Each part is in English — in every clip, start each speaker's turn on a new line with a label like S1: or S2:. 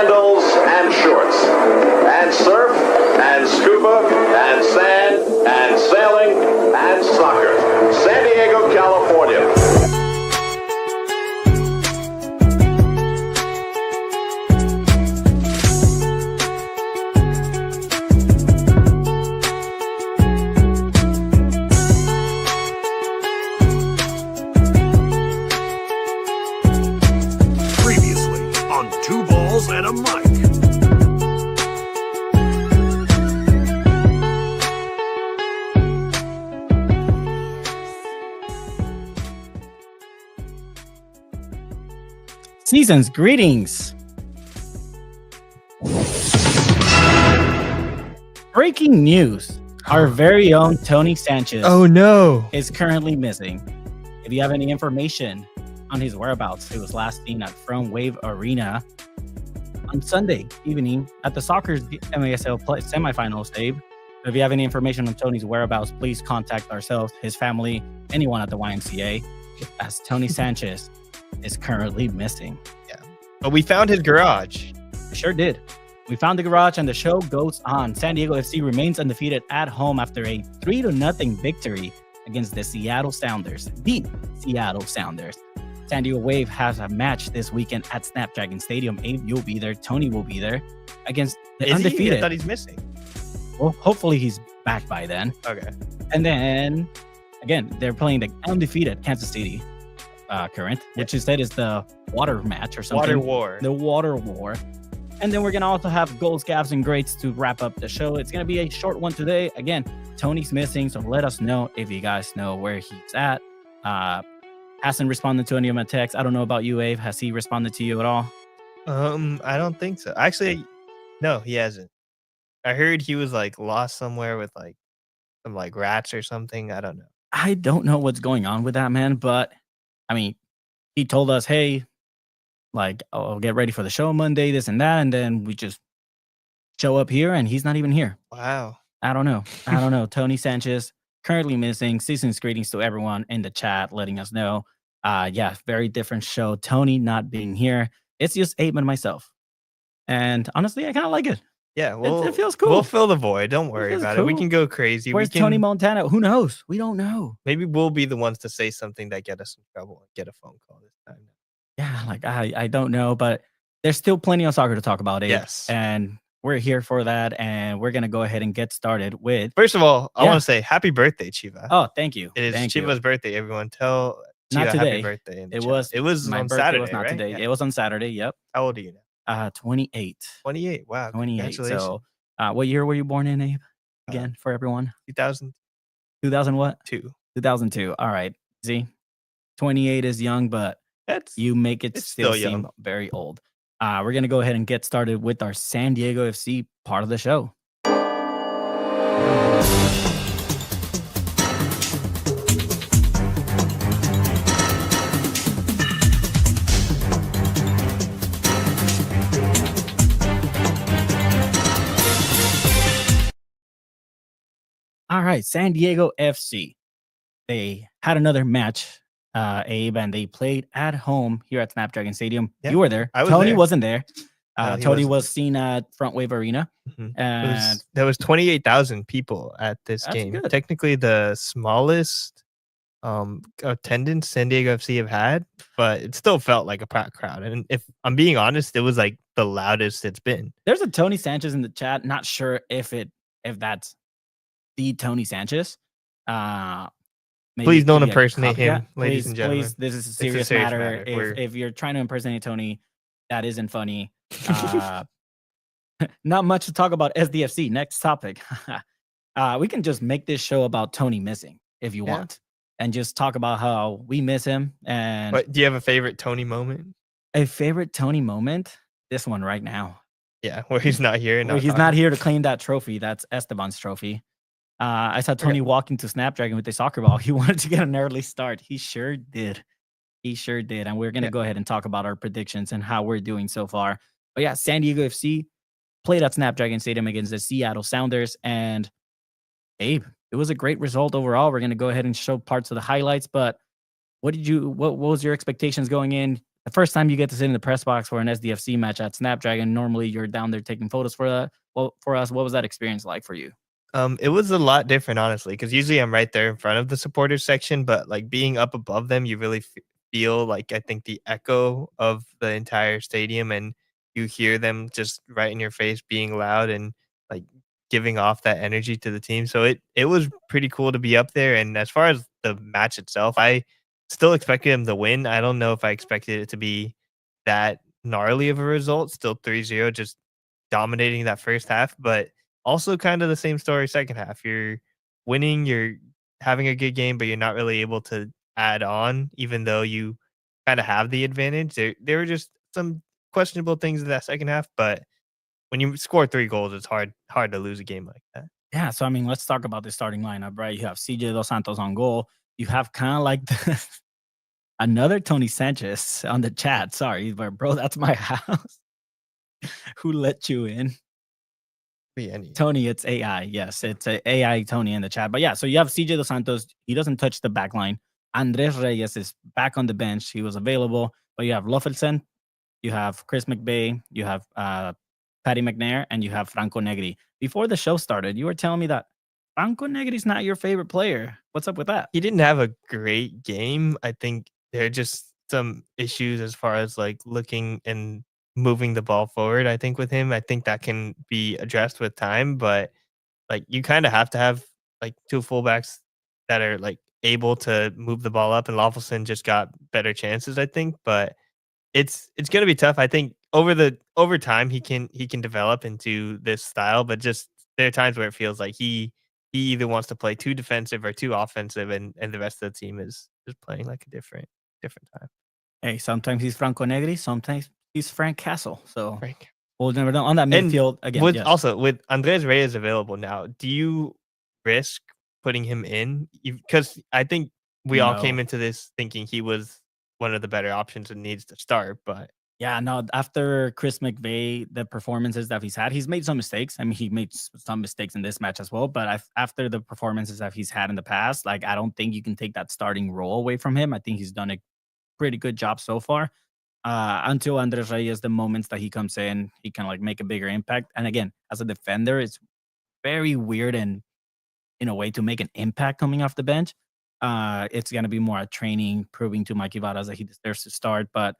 S1: sandals and shorts, and surf and scuba and sand and sailing and soccer. San Diego, California.
S2: Two balls and a mic.
S3: Season's greetings. Breaking news. Our very own Tony Sanchez
S4: Oh no.
S3: is currently missing. If you have any information on his whereabouts, he was last seen at Front Wave Arena on Sunday evening at the soccer's MASL semifinals, Dave. If you have any information on Tony's whereabouts, please contact ourselves, his family, anyone at the YMCA, as Tony Sanchez is currently missing.
S4: Yeah. But we found his garage.
S3: We sure did. We found the garage and the show goes on. San Diego FC remains undefeated at home after a 3-0 victory against the Seattle Sounders. The Seattle Sounders. San Diego Wave has a match this weekend at Snapdragon Stadium. Abe, you'll be there. Tony will be there against the undefeated.
S4: I thought he's missing.
S3: Well, hopefully he's back by then.
S4: Okay.
S3: And then, again, they're playing the undefeated Kansas City Current, which instead is the water match or something.
S4: Water War.
S3: The Water War. And then we're going to also have goals, gaffes, and greats to wrap up the show. It's going to be a short one today. Again, Tony's missing, so let us know if you guys know where he's at. Hasn't responded to any of my texts. I don't know about you, Abe. Has he responded to you at all?
S4: I don't think so. Actually, no, he hasn't. I heard he was like lost somewhere with like some like rats or something. I don't know.
S3: I don't know what's going on with that man, but I mean, he told us, hey, like, I'll get ready for the show Monday, this and that, and then we just show up here and he's not even here.
S4: Wow.
S3: I don't know. Tony Sanchez currently missing. Season's greetings to everyone in the chat, letting us know. Yeah, very different show. Tony not being here. It's just Abe and myself. And honestly, I kind of like it.
S4: Yeah,
S3: it feels cool.
S4: We'll fill the void. Don't worry about it. We can go crazy.
S3: Where's Tony Montana? Who knows? We don't know.
S4: Maybe we'll be the ones to say something that get us in trouble and get a phone call this time.
S3: Yeah, like I don't know, but there's still plenty of soccer to talk about, Abe.
S4: Yes.
S3: And we're here for that, and we're going to go ahead and get started with...
S4: First of all, I want to say happy birthday, Chiva.
S3: Oh, thank you.
S4: It is Chiva's birthday, everyone. Tell
S3: Not
S4: Chiva
S3: today.
S4: happy birthday. In the
S3: It
S4: chat.
S3: was.
S4: It was
S3: My
S4: on
S3: birthday
S4: Saturday,
S3: was not
S4: right?
S3: today.
S4: Yeah.
S3: It was on Saturday, yep.
S4: How old are you now?
S3: 28.
S4: 28. Wow.
S3: 28.
S4: Congratulations.
S3: So, what year were you born in, Abe? Again, for everyone.
S4: 2002.
S3: 2000 what? 2002. All right. See, 28 is young, but you make it still seem
S4: young.
S3: very old. We're going to go ahead and get started with our San Diego FC part of the show. All right, San Diego FC. They had another match, Abe, and they played at home here at Snapdragon Stadium.
S4: Yeah,
S3: you were there.
S4: I was
S3: Tony
S4: there.
S3: wasn't there.
S4: No, he
S3: Tony
S4: wasn't.
S3: was seen at Front Wave Arena.
S4: Mhm.
S3: And
S4: There was 28,000 people at this
S3: That's
S4: game.
S3: good.
S4: Technically the smallest attendance San Diego FC have had, but it still felt like a packed crowd. And if I'm being honest, it was like the loudest it's been.
S3: there's a Tony Sanchez in the chat. Not sure if that's the Tony Sanchez. Maybe
S4: Please don't
S3: maybe a
S4: impersonate him,
S3: copycat.
S4: ladies and gentlemen.
S3: Please, this is a
S4: It's
S3: serious,
S4: serious
S3: matter.
S4: matter.
S3: If you're trying to impersonate Tony, that isn't funny. Not much to talk about SDFC. Next topic. We can just make this show about Tony missing if you
S4: Yeah.
S3: want, and just talk about how we miss him. And
S4: But do you have a favorite Tony moment?
S3: a favorite Tony moment? This one right now.
S4: Yeah, where he's not here. And
S3: Well, he's not here to claim that trophy. That's Esteban's trophy. I saw Tony walk into Snapdragon with the soccer ball. He wanted to get an early start. He sure did. And we're going to go ahead and talk about our predictions and how we're doing so far. But yeah, San Diego FC played at Snapdragon Stadium against the Seattle Sounders. And Abe, it was a great result overall. We're going to go ahead and show parts of the highlights. But what was your expectations going in? the first time you get to sit in the press box for an SDFC match at Snapdragon, normally you're down there taking photos for that. Well, for us, what was that experience like for you?
S4: It was a lot different, honestly, because usually I'm right there in front of the supporters section, but like being up above them, you really feel like I think the echo of the entire stadium, and you hear them just right in your face, being loud and like giving off that energy to the team. So it was pretty cool to be up there. And as far as the match itself, I still expected him to win. I don't know if I expected it to be that gnarly of a result. Still 3-0, just dominating that first half, but also kind of the same story second half. You're winning, you're having a good game, but you're not really able to add on, even though you kind of have the advantage. There were just some questionable things in that second half, but when you score 3 goals, it's hard to lose a game like that.
S3: Yeah, so I mean, let's talk about the starting lineup, right? You have CJ Dos Santos on goal. You have kind of like another Tony Sanchez on the chat. Sorry, but bro, that's my house. Who let you in?
S4: Be any.
S3: Tony, it's AI. Yes, it's a AI Tony in the chat. But yeah, so you have CJ Dos Santos. He doesn't touch the back line. Andres Reyes is back on the bench. He was available. But you have Lofelsen, you have Chris McVeigh, you have Patty McNair, and you have Franco Negri. Before the show started, you were telling me that Franco Negri's not your favorite player. What's up with that?
S4: He didn't have a great game. I think there are just some issues as far as like looking and moving the ball forward. I think with him, I think that can be addressed with time, but like you kind of have to have like 2 fullbacks that are like able to move the ball up, and Lawfulson just got better chances, I think. But it's gonna be tough. I think over time he can develop into this style, but just there are times where it feels like he either wants to play too defensive or too offensive, and the rest of the team is just playing like a different time.
S3: Hey, sometimes he's Franco Negri, sometimes he's Frank Castle. So
S4: Frank.
S3: we'll never know. On that
S4: And
S3: midfield, again,
S4: with
S3: yes.
S4: also with Andres Reyes available now, do you risk putting him in? Because I think we all came
S3: No.
S4: into this thinking he was one of the better options and needs to start, but
S3: Yeah, no, after Chris McVeigh, the performances that he's had, he's made some mistakes. I mean, he made some mistakes in this match as well. But after the performances that he's had in the past, like, I don't think you can take that starting role away from him. I think he's done a pretty good job so far. Until Andres Reyes, the moments that he comes in, he can like make a bigger impact. And again, as a defender, it's very weird and in a way to make an impact coming off the bench. It's gonna be more a training, proving to Mikey Varas that he deserves to start. But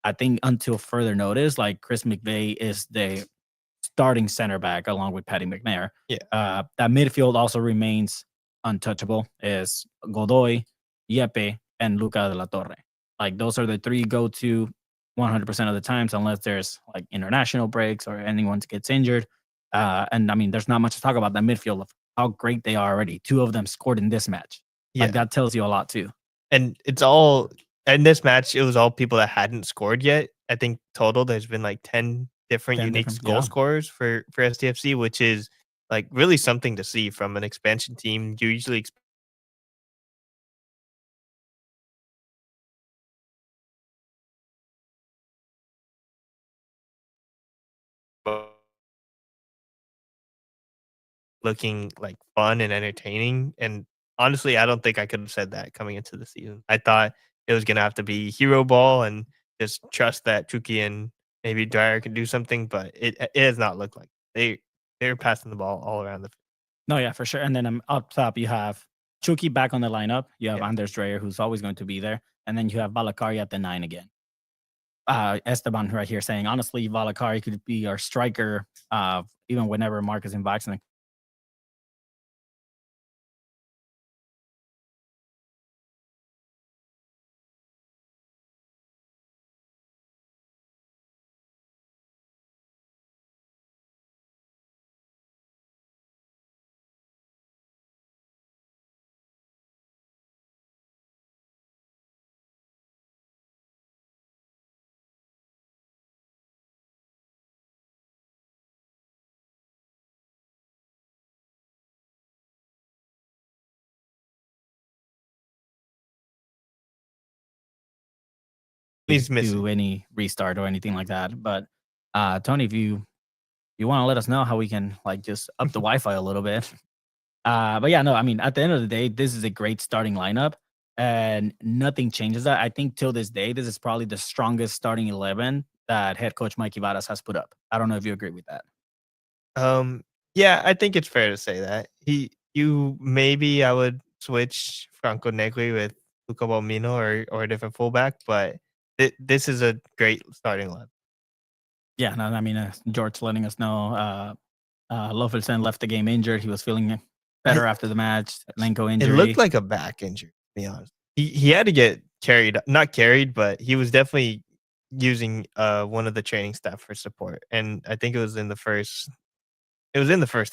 S3: I think until further notice, like Chris McVeigh is the starting center back along with Patty McNair.
S4: yeah.
S3: That midfield also remains untouchable. Is Godoy, Yepe, and Luca de la Torre. Like those are the three go-to 100% of the times, unless there's like international breaks or anyone gets injured. And I mean, there's not much to talk about that midfield of how great they are already. 2 of them scored in this match.
S4: Yeah.
S3: Like that tells you a lot too.
S4: And it's all in this match, it was all people that hadn't scored yet. I think total there's been like 10 different
S3: 10
S4: unique
S3: different-
S4: goal
S3: yeah.
S4: scorers for SDFC, which is like really something to see from an expansion team. You usually looking like fun and entertaining. And honestly, I don't think I could have said that coming into the season. I thought it was gonna have to be hero ball and just trust that Chucky and maybe Dyer can do something, but it has not looked like they're passing the ball all around the.
S3: No, yeah, for sure. And then up top, you have Chucky back on the lineup. You have
S4: Yeah.
S3: Anders Dreyer, who's always going to be there. And then you have Valakari at the 9 again. Esteban right here saying, honestly, Valakari could be our striker even whenever Mark is in vaccine.
S4: He's missing.
S3: Do any restart or anything like that. But Tony, if you want to let us know how we can like just up the Wi-Fi a little bit. But yeah, no, I mean, at the end of the day, this is a great starting lineup. and nothing changes that. I think till this day, this is probably the strongest starting 11 that head coach Mikey Vadas has put up. I don't know if you agree with that.
S4: Um, yeah, I think it's fair to say that. Maybe I would switch Franco Negri with Luca Balmino or a different fullback, but this is a great starting line.
S3: Yeah, no, I mean, George letting us know, Lofelsen left the game injured. He was feeling better after the match. Lenko
S4: It looked
S3: injury.
S4: like a back injury, to be honest. He had to get carried, not carried, but he was definitely using one of the training staff for support. And I think it was in the first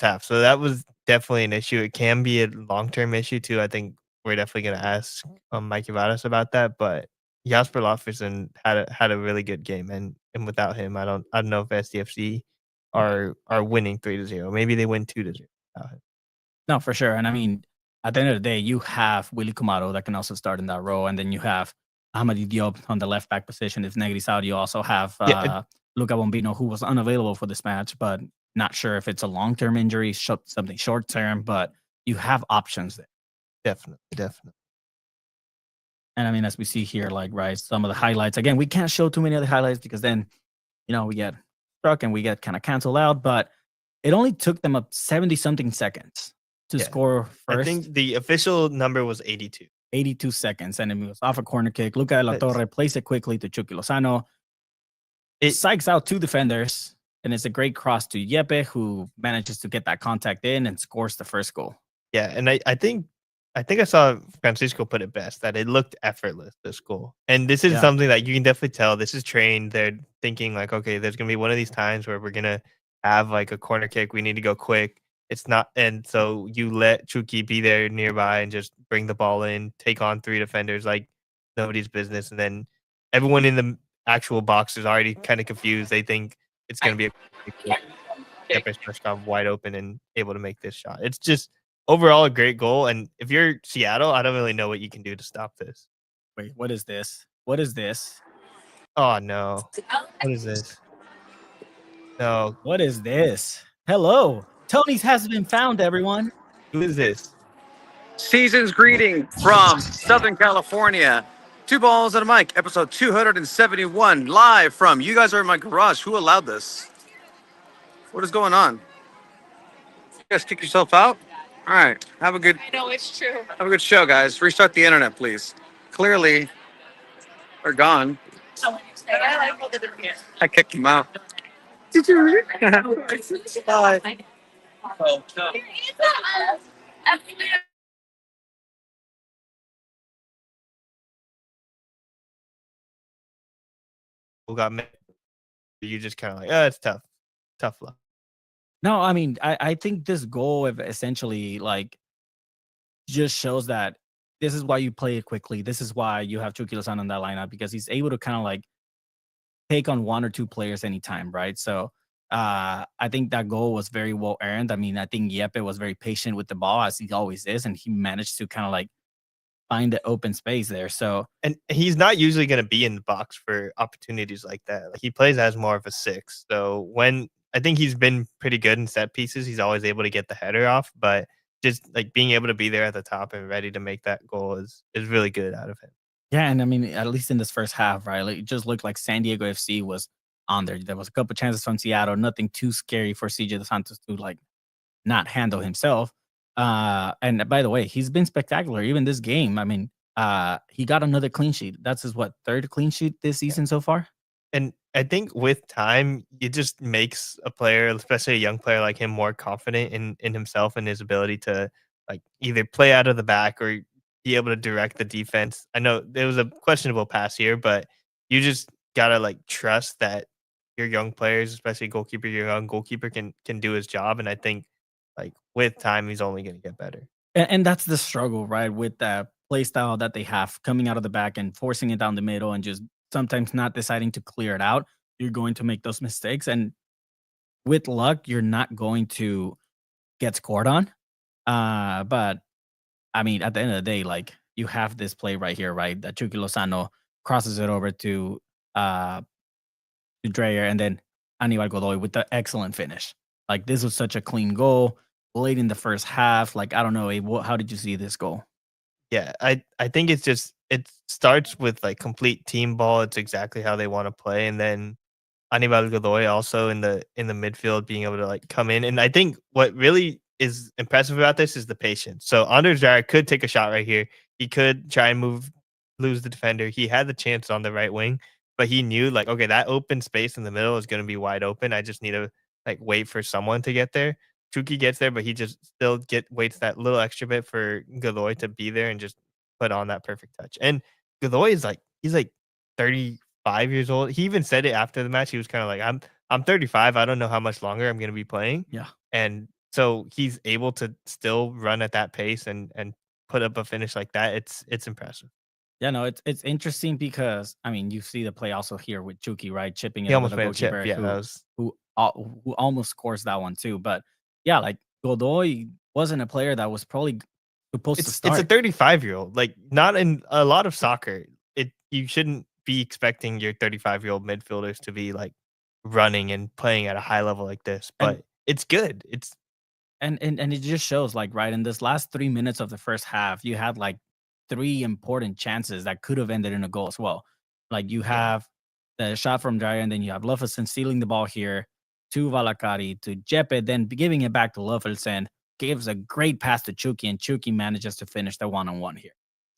S4: half. So that was definitely an issue. It can be a long-term issue too. I think we're definitely gonna ask Mikey Vadas about that. But Jasper Lofferson had a really good game, and without him, I don't know if SDFC are winning 3-0. Maybe they win 2-0 without him.
S3: No, for sure. And I mean, at the end of the day, you have Willy Kumaro that can also start in that role. And then you have Ahmadi Diop on the left back position. If Negri's out, you also have
S4: Yeah,
S3: Luca Bombino, who was unavailable for this match, but not sure if it's a long term injury, something short term, but you have options there.
S4: definitely.
S3: And I mean, as we see here, like, right, some of the highlights. Again, we can't show too many other highlights because then, we get struck and we get kind of canceled out. But it only took them up 70 something seconds to
S4: Yeah.
S3: score
S4: I
S3: first.
S4: think the official number was 82.
S3: 82 seconds, and it was off a corner kick. Luca de la
S4: That's-
S3: Torre plays it quickly to Chucky Lozano. It
S4: It
S3: psychs out two defenders, and it's a great cross to Yepe, who manages to get that contact in and scores the first goal.
S4: Yeah, and I think I saw Francisco put it best that it looked effortless, this goal. And this is
S3: Yeah.
S4: something that you can definitely tell. This is trained. They're thinking like, okay, there's gonna be one of these times where we're gonna have like a corner kick. We need to go quick. It's not, and so you let Chucky be there nearby and just bring the ball in, take on three defenders like nobody's business, and then everyone in the actual box is already kind of confused. They think it's gonna be a Yepes first off wide open and able to make this shot. It's just overall a great goal. And if you're Seattle, I don't really know what you can do to stop this.
S3: Wait, what is this? What is this?
S4: Oh no. What is this? No.
S3: What is this? Hello. Tony's has been found, everyone.
S4: Who is this?
S5: Season's greeting from Southern California. Two Balls and a Mic, episode 271, live from You Guys Are in My Garage. Who allowed this? What is going on? You guys kick yourself out? All right. Have a good
S6: I know it's true.
S5: have a good show, guys. Restart the internet, please. Clearly, they're gone.
S6: But I like all the different.
S5: I kicked them out. Did you? Bye.
S4: Who got mad? You just kind of like, oh, it's tough. Tough luck.
S3: No, I mean, I think this goal essentially like just shows that this is why you play it quickly. This is why you have Chucky Lozano in that lineup, because he's able to kind of like take on one or two players anytime, right? So I think that goal was very well earned. I mean, I think Yepe was very patient with the ball, as he always is, and he managed to kind of like find the open space there. So
S4: And he's not usually going to be in the box for opportunities like that. Like he plays as more of a six. So when I think he's been pretty good in set pieces, he's always able to get the header off. But just like being able to be there at the top and ready to make that goal is really good out of him.
S3: yeah, and I mean, at least in this first half, right? Like, it just looked like San Diego FC was on there. There was a couple chances from Seattle, nothing too scary for CJ Dos Santos to like not handle himself. And by the way, he's been spectacular. Even this game, I mean, he got another clean sheet. That's his third clean sheet this season so far.
S4: And I think with time, it just makes a player, especially a young player like him, more confident in himself and his ability to like either play out of the back or be able to direct the defense. I know there was a questionable pass here, but you just gotta like trust that your young players, especially goalkeeper, your young goalkeeper can do his job. And I think like with time, he's only gonna get better.
S3: And that's the struggle, right? With the play style that they have coming out of the back and forcing it down the middle and just sometimes not deciding to clear it out. You're going to make those mistakes. And with luck, you're not going to get scored on. But I mean, at the end of the day, like you have this play right here, right? That Chucky Lozano crosses it over to Dreyer, and then Aníbal Godoy with the excellent finish. Like this was such a clean goal late in the first half. Like I don't know, Abe, how did you see this goal?
S4: Yeah, I think it's just it starts with like complete team ball. It's exactly how they want to play, and then Anibal Godoy also in the midfield being able to like come in. And I think what really is impressive about this is the patience. So Anders Jarrett could take a shot right here. He could try and lose the defender. He had the chance on the right wing, but he knew like, okay, that open space in the middle is going to be wide open. I just need to like wait for someone to get there. Chucky gets there, but he just still waits that little extra bit for Godoy to be there and just put on that perfect touch. And Godoy is like he's like 35 years old. He even said it after the match. He was kind of like, I'm 35. I don't know how much longer I'm going to be playing.
S3: Yeah.
S4: And so he's able to still run at that pace and put up a finish like that. It's impressive.
S3: Yeah, no, it's interesting because I mean you see the play also here with Chucky, right? Chipping
S4: He
S3: it over
S4: almost
S3: the
S4: made a chip.
S3: goalkeeper
S4: Yeah, that was
S3: who almost scores that one too. But yeah, like Godoy wasn't a player that was probably supposed to
S4: it's a
S3: start.
S4: 35-year-old. Like not in a lot of soccer, it you shouldn't be expecting your 35-year-old midfielders to be like running and playing at a high level like this,
S3: And
S4: but it's good. It's
S3: and it just shows like right in this last 3 minutes of the first half, you had like three important chances that could have ended in a goal as well. Like you
S4: yeah.
S3: have the shot from Dryer, and then you have Luffelson stealing the ball here to Valakari to Jeppe, then giving it back to Luffelson, gives a great pass to Chucky, and Chucky manages to finish the one-on-one here.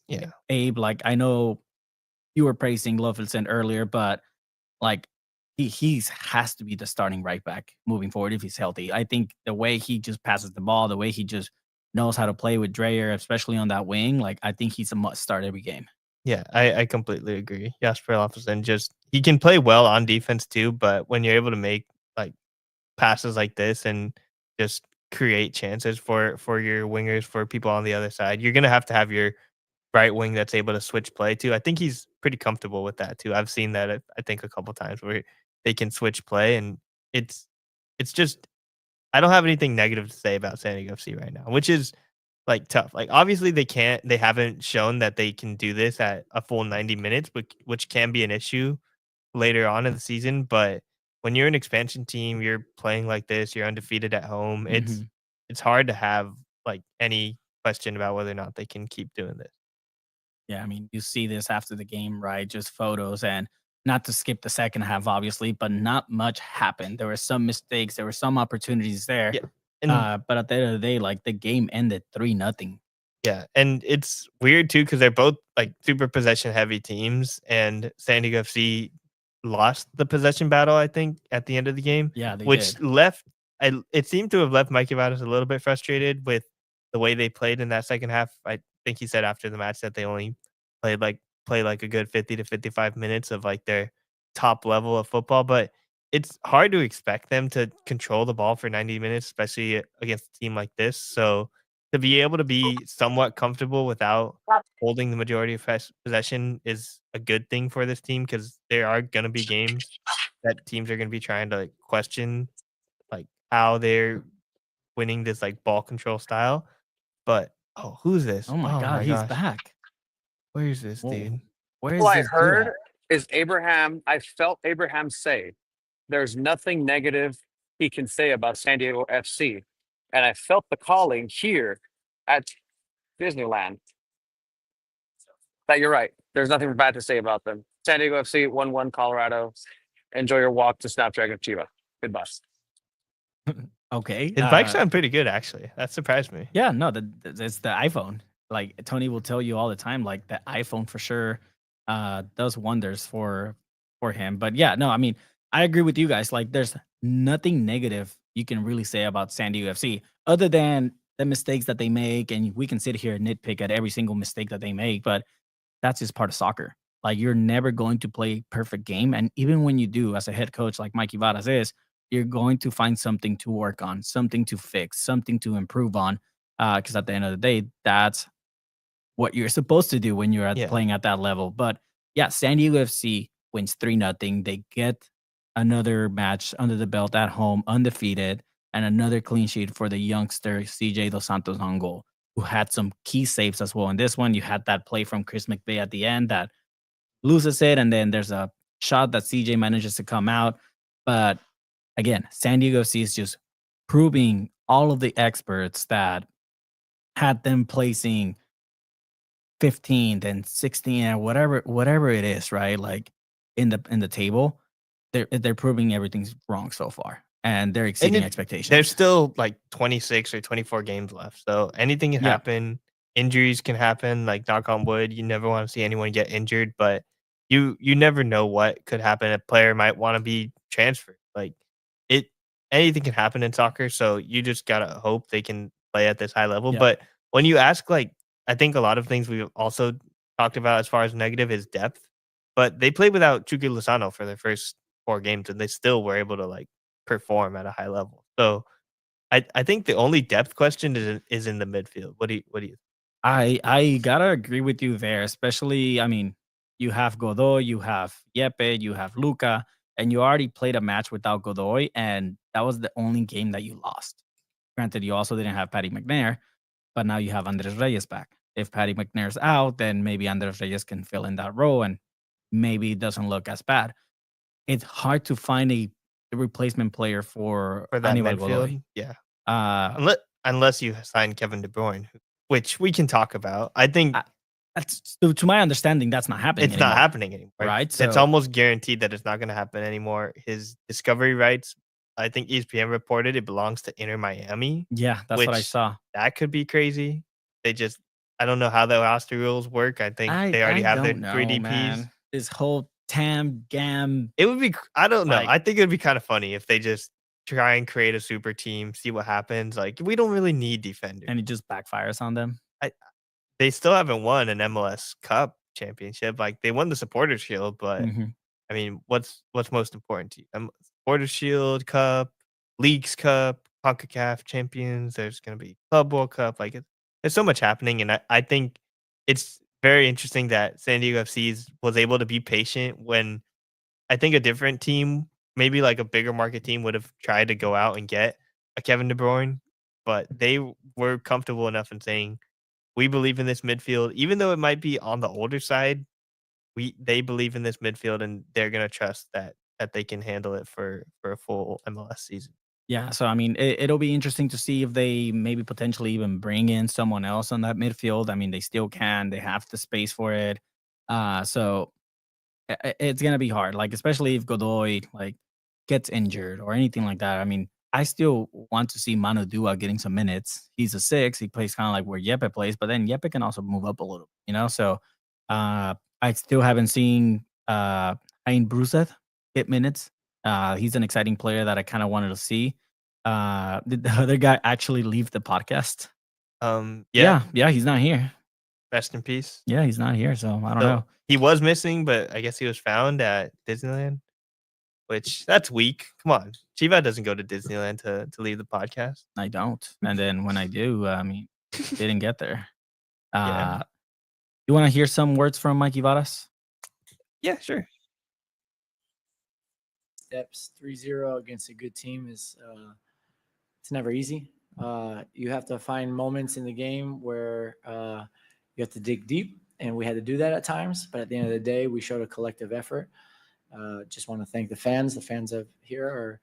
S4: Yeah.
S3: Abe, like I know you were praising Luffelson earlier, but like he's has to be the starting right back moving forward if he's healthy. I think the way he just passes the ball, the way he just knows how to play with Dreyer, especially on that wing, like I think he's a must start every game.
S4: Yeah, I completely agree. Jasper Loffelson just he can play well on defense too, but when you're able to make like passes like this and just create chances for your wingers, for people on the other side, you're gonna have your right wing that's able to switch play too. I think he's pretty comfortable with that too. I've seen that I think a couple times where they can switch play, and it's it's just I don't have anything negative to say about San Diego FC right now, which is like tough. Like obviously they haven't shown that they can do this at a full 90 minutes, which can be an issue later on in the season. But when you're an expansion team, you're playing like this, you're undefeated at home.
S3: Mhm.
S4: It's hard to have like any question about whether or not they can keep doing this.
S3: Yeah, I mean, you see this after the game, right? Just photos, and not to skip the second half, obviously, but not much happened. There were some mistakes, there were some opportunities there.
S4: Yeah. And
S3: But at the end of the day, like the game ended 3-0.
S4: yeah, and it's weird too because they're both like super possession heavy teams, and San Diego FC lost the possession battle, I think, at the end of the game,
S3: Yeah, they
S4: which
S3: did.
S4: left it seemed to have left Mikey Vadas a little bit frustrated with the way they played in that second half. I think he said after the match that they only play like a good 50 to 55 minutes of like their top level of football, but it's hard to expect them to control the ball for 90 minutes, especially against a team like this. So to be able to be somewhat comfortable without holding the majority of possession is a good thing for this team because there are going to be games that teams are going to be trying to like, question like how they're winning this like ball control style. But oh, who's this?
S3: Oh my
S4: Oh
S3: god,
S4: my
S3: he's
S4: gosh,
S3: back.
S4: where's this
S3: Whoa.
S4: dude?
S3: Where
S5: All
S3: is
S5: I
S3: this dude
S5: heard
S3: at?
S5: is Abraham. I felt Abraham say there's nothing negative he can say about San Diego FC. And I felt the calling here at Disneyland that you're right. There's nothing bad to say about them. San Diego FC 1-1 Colorado. Enjoy your walk to Snapdragon Chiva. Goodbye.
S3: Okay.
S4: His bikes sound pretty good, actually. That surprised me.
S3: Yeah, no, it's the iPhone. Like Tony will tell you all the time, like the iPhone for sure does wonders for him. But yeah, no, I mean, I agree with you guys. Like there's nothing negative you can really say about San Diego FC other than the mistakes that they make, and we can sit here and nitpick at every single mistake that they make, but that's just part of soccer. Like you're never going to play perfect game. And even when you do, as a head coach like Mikey Vadas is, you're going to find something to work on, something to fix, something to improve on. Because at the end of the day, that's what you're supposed to do when you're
S4: Yeah.
S3: playing at that level. But yeah, San Diego FC wins 3-0. They get another match under the belt at home, undefeated, and another clean sheet for the youngster CJ Dos Santos on goal, who had some key saves as well. In this one, you had that play from Chris McVeigh at the end that loses it, and then there's a shot that CJ manages to come out. But again, San Diego FC is just proving all of the experts that had them placing 15th and 16th and whatever it is, right? Like in the table, they're proving everything's wrong so far, and they're
S4: And
S3: exceeding
S4: there's
S3: expectations.
S4: still like 26 or 24 games left. So anything can
S3: Yeah,
S4: happen. Injuries can happen. Like knock on wood, you never want to see anyone get injured, but you never know what could happen. A player might want to be transferred. Like it anything can happen in soccer. So you just gotta hope they can play at this high level.
S3: yeah.
S4: But when you ask, like, I think a lot of things we've also talked about as far as negative is depth. But they played without Chucky Lozano for their first 4 games, and they still were able to like perform at a high level. So I think the only depth question is in the midfield. What do you
S3: I gotta agree with you there, especially, I mean, you have Godoy, you have Yepe, you have Luca, and you already played a match without Godoy, and that was the only game that you lost. Granted, you also didn't have Patty McNair, but now you have Andres Reyes back. If Patty McNair's out, then maybe Andres Reyes can fill in that role, and maybe it doesn't look as bad. It's hard to find a replacement player for
S4: for that
S3: Anibal Godoy.
S4: midfield? Yeah.
S3: Uh,
S4: Unless you sign Kevin De Bruyne, which we can talk about. I think
S3: I, that's to my understanding, that's not happening
S4: it's not
S3: anymore,
S4: happening anymore.
S3: right?
S4: It's
S3: So
S4: almost guaranteed that it's not gonna happen anymore. His discovery rights, I think ESPN reported it belongs to Inter Miami,
S3: yeah, that's what I
S4: which
S3: saw.
S4: that could be crazy. They just I don't know how the roster rules work. I think they already
S3: I
S4: have their
S3: don't
S4: 3
S3: know,
S4: DPs.
S3: man. This whole Tam Gam,
S4: It would be I don't know.
S3: like,
S4: I think it'd be kinda funny if they just try and create a super team, see what happens. Like, we don't really need defenders.
S3: and it just backfires on them.
S4: I They still haven't won an MLS Cup championship. Like, they won the Supporters Shield, but,
S3: Mhm.
S4: I mean, what's most important to you? Supporters Shield, Cup, Leagues Cup, CONCACAF Champions, there's gonna be Club World Cup, like, there's so much happening, and I think it's very interesting that San Diego FC's was able to be patient when I think a different team, maybe like a bigger market team, would have tried to go out and get a Kevin De Bruyne, but they were comfortable enough in saying, "We believe in this midfield, even though it might be on the older side. They believe in this midfield, and they're gonna trust that they can handle it for a full MLS season."
S3: Yeah, so I mean, it'll be interesting to see if they maybe potentially even bring in someone else on that midfield. I mean, they still can. They have the space for it. So it's gonna be hard, like, especially if Godoy, like, gets injured or anything like that. I mean, I still want to see Manu Dua getting some minutes. He's a 6, he plays kinda like where Yepe plays, but then Yepe can also move up a little, you know? So, uh, I still haven't seen, Ain Bruseth get minutes. He's an exciting player that I kinda wanted to see. Did the other guy actually leave the podcast?
S4: Yeah,
S3: Yeah, he's not here.
S4: rest in peace.
S3: Yeah, he's not here, so I don't
S4: So,
S3: know.
S4: he was missing, but I guess he was found at Disneyland, which that's weak. Come on. Chiva doesn't go to Disneyland to leave the podcast.
S3: I don't. And then when I do, I mean, didn't get there.
S4: Yeah.
S3: Uh, you want to hear some words from Mikey Varas?
S4: Yeah, sure.
S7: Steps 3-0 against a good team is it's never easy. You have to find moments in the game where you have to dig deep, and we had to do that at times. But at the end of the day, we showed a collective effort. Just want to thank the fans. The fans of here are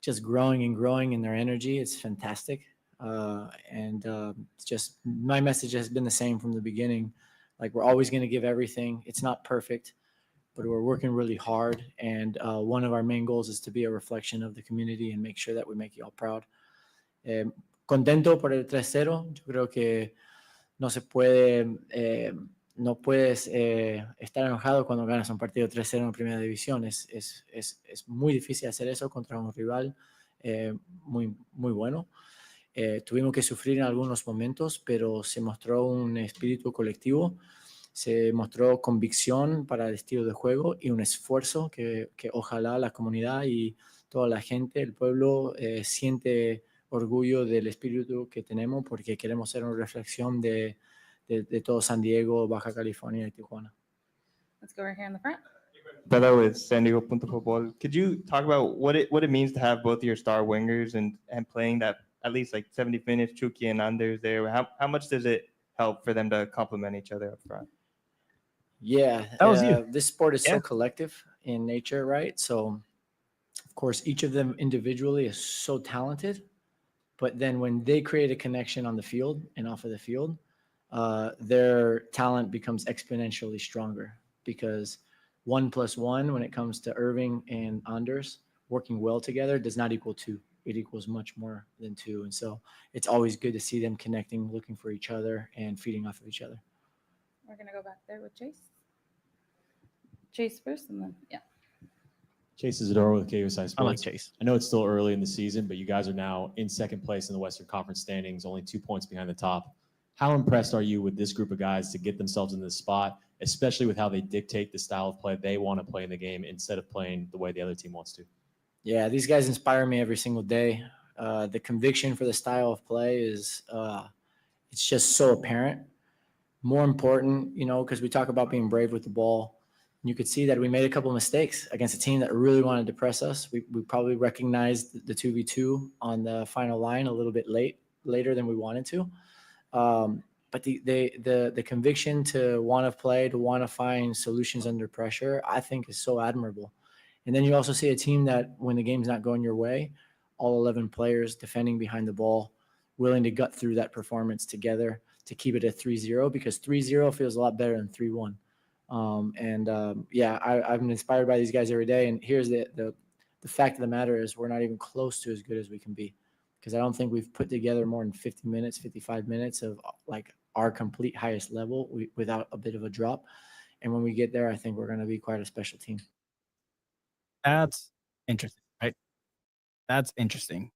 S7: just growing and growing in their energy. It's fantastic. It's just my message has been the same from the beginning. Like, we're always going to give everything. It's not perfect, but we're working really hard. And one of our main goals is to be a reflection of the community and make sure that we make you all proud. Contento por el 3-0. Yo creo que no se puede, no puedes estar enojado cuando ganas un partido 3-0 en primera división. Es muy difícil hacer eso contra un rival muy, muy bueno. Tuvimos que sufrir en algunos momentos, pero se mostró un espíritu colectivo, se mostró convicción para el estilo de juego y un esfuerzo que ojalá la comunidad y toda la gente, el pueblo, siente orgullo del espíritu que tenemos, porque queremos ser una reflexión de todo San Diego, Baja California y Tijuana.
S6: Let's go right here in the front.
S8: Bella with San Diego Punto Football. Could you talk about what it means to have both your star wingers and playing that at least like 70 minutes, Chucky and Anders there? How much does it help for them to complement each other up front?
S7: Yeah,
S3: That was you.
S7: this sport is
S4: Yeah.
S7: so collective in nature, right? So, of course, each of them individually is so talented, but then when they create a connection on the field and off of the field, their talent becomes exponentially stronger because 1+1 when it comes to Irving and Anders working well together does not equal 2. It equals much more than 2. And so it's always good to see them connecting, looking for each other, and feeding off of each other.
S6: We're going to go back there with Chase. Chase first, and then, yeah.
S9: Chase Isidoro with KUSI Sports.
S3: I like Chase.
S9: I know it's still early in the season, but you guys are now in second place in the Western Conference standings, only 2 points behind the top. How impressed are you with this group of guys to get themselves in this spot, especially with how they dictate the style of play they want to play in the game instead of playing the way the other team wants to?
S7: Yeah, these guys inspire me every single day. The conviction for the style of play is it's just so apparent. More important, because we talk about being brave with the ball. You could see that we made a couple of mistakes against a team that really wanted to press us. We probably recognized the 2v2 on the final line a little bit later than we wanted to. But the conviction to want to play, to want to find solutions under pressure, I think is so admirable. And then you also see a team that when the game's not going your way, all 11 players defending behind the ball, willing to gut through that performance together to keep it at 3-0, because 3-0 feels a lot better than 3-1. I'm inspired by these guys every day. And here's the fact of the matter is we're not even close to as good as we can be, because I don't think we've put together more than 50 minutes, 55 minutes of like our complete highest level without a bit of a drop. And when we get there, I think we're going to be quite a special team.
S3: That's interesting, right? That's interesting.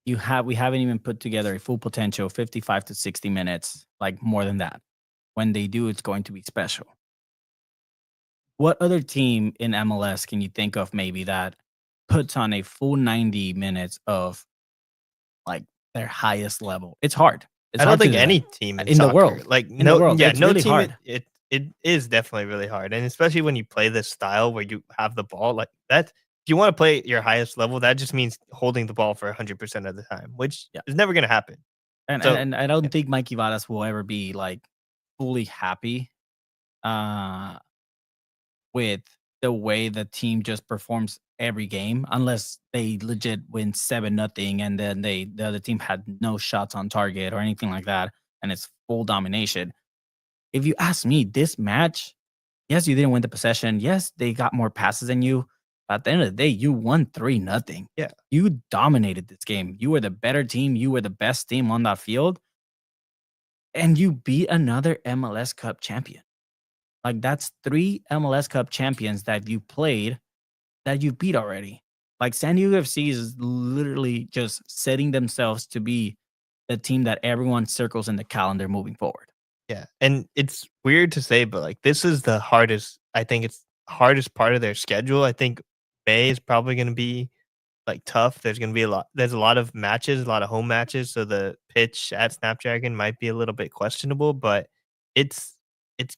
S3: We haven't even put together a full potential 55 to 60 minutes, like more than that. When they do, it's going to be special. What other team in MLS can you think of maybe that puts on a full 90 minutes of like their highest level? It's hard.
S4: I don't think any team in
S3: the
S4: soccer,
S3: world,
S4: like
S3: in the world,
S4: yeah,
S3: it's
S4: no
S3: really
S4: team.
S3: hard.
S4: It is definitely really hard, and especially when you play this style where you have the ball like that. If you want to play at your highest level, that just means holding the ball for 100% of the time, which is never going to happen.
S3: And I don't think Mikey Vadas will ever be like fully happy with the way the team just performs every game, unless they legit win 7-0 and then the other team had no shots on target or anything like that, and it's full domination. If you ask me, this match, yes, you didn't win the possession. Yes, they got more passes than you. But at the end of the day, you won 3-0.
S4: Yeah.
S3: You dominated this game. You were the better team. You were the best team on that field. And you beat another MLS Cup champion. Like, that's 3 MLS Cup champions that you played that you beat already. Like, San Diego FC is literally just setting themselves to be the team that everyone circles in the calendar moving forward.
S4: Yeah, and it's weird to say, but like this is the hardest. I think it's hardest part of their schedule. I think May is probably going to be like tough. There's going to be a lot. There's a lot of matches, a lot of home matches. So the pitch at Snapdragon might be a little bit questionable, but it's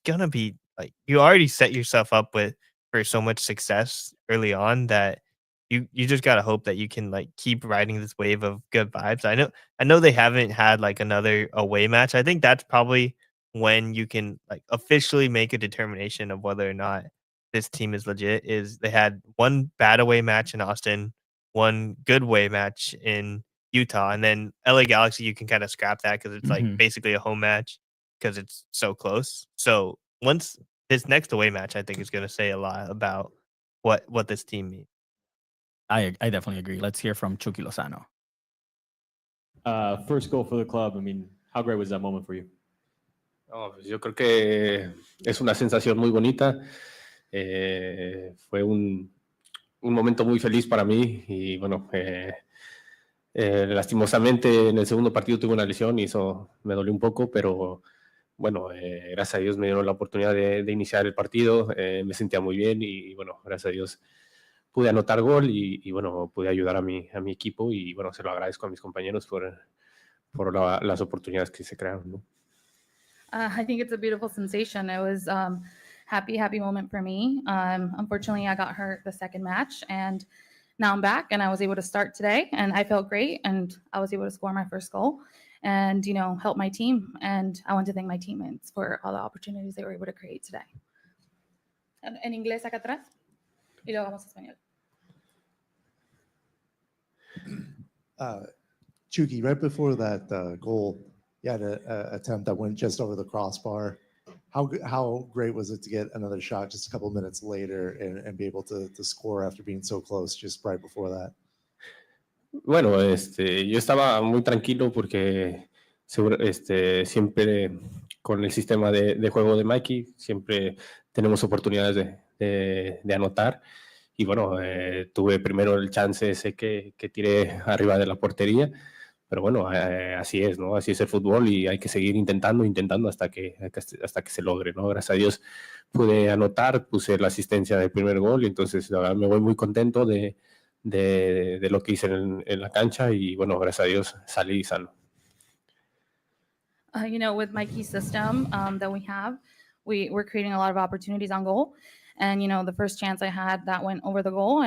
S4: gonna be like you already set yourself up for so much success early on that you just gotta hope that you can like keep riding this wave of good vibes. I know they haven't had like another away match. I think that's probably when you can like officially make a determination of whether or not this team is legit. Is they had one bad away match in Austin, one good away match in Utah, and then LA Galaxy you can kind of scrap that because it's like basically a home match because it's so close. So once this next away match, I think is going to say a lot about what this team means.
S3: I definitely agree. Let's hear from Chucky Lozano.
S9: First goal for the club. I mean, how great was that moment for you?
S10: No, pues yo creo que es una sensación muy bonita. Fue un momento muy feliz para mí y bueno, lastimosamente en el segundo partido tuve una lesión y eso me dolió un poco, pero bueno, gracias a Dios me dieron la oportunidad de iniciar el partido, me sentía muy bien y bueno, gracias a Dios pude anotar gol y bueno, pude ayudar a mi equipo y bueno, se lo agradezco a mis compañeros por las oportunidades que se crearon, ¿no?
S6: I think it's a beautiful sensation. It was happy moment for me. Unfortunately, I got hurt the second match, and now I'm back, and I was able to start today, and I felt great, and I was able to score my first goal and, help my team. And I want to thank my teammates for all the opportunities they were able to create today. En inglés acá atrás, y luego vamos a español.
S11: Chucky, right before that goal, you had a attempt that went just over the crossbar. How great was it to get another shot just a couple of minutes later and be able to score after being so close just right before that?
S10: Bueno, yo estaba muy tranquilo porque siempre con el sistema de juego de Mikey, siempre tenemos oportunidades de anotar. Y bueno, tuve primero el chance ese que tiré arriba de la portería, pero bueno, así es, ¿no? Así es el fútbol y hay que seguir intentando hasta que se logre, ¿no? Gracias a Dios pude anotar, puse la asistencia del primer gol y entonces la verdad, me voy muy contento de lo que hice en la cancha y bueno, gracias a Dios salí sano.
S6: With Mikey's system that we have, we're creating a lot of opportunities on goal. And, the first chance I had that went over the goal.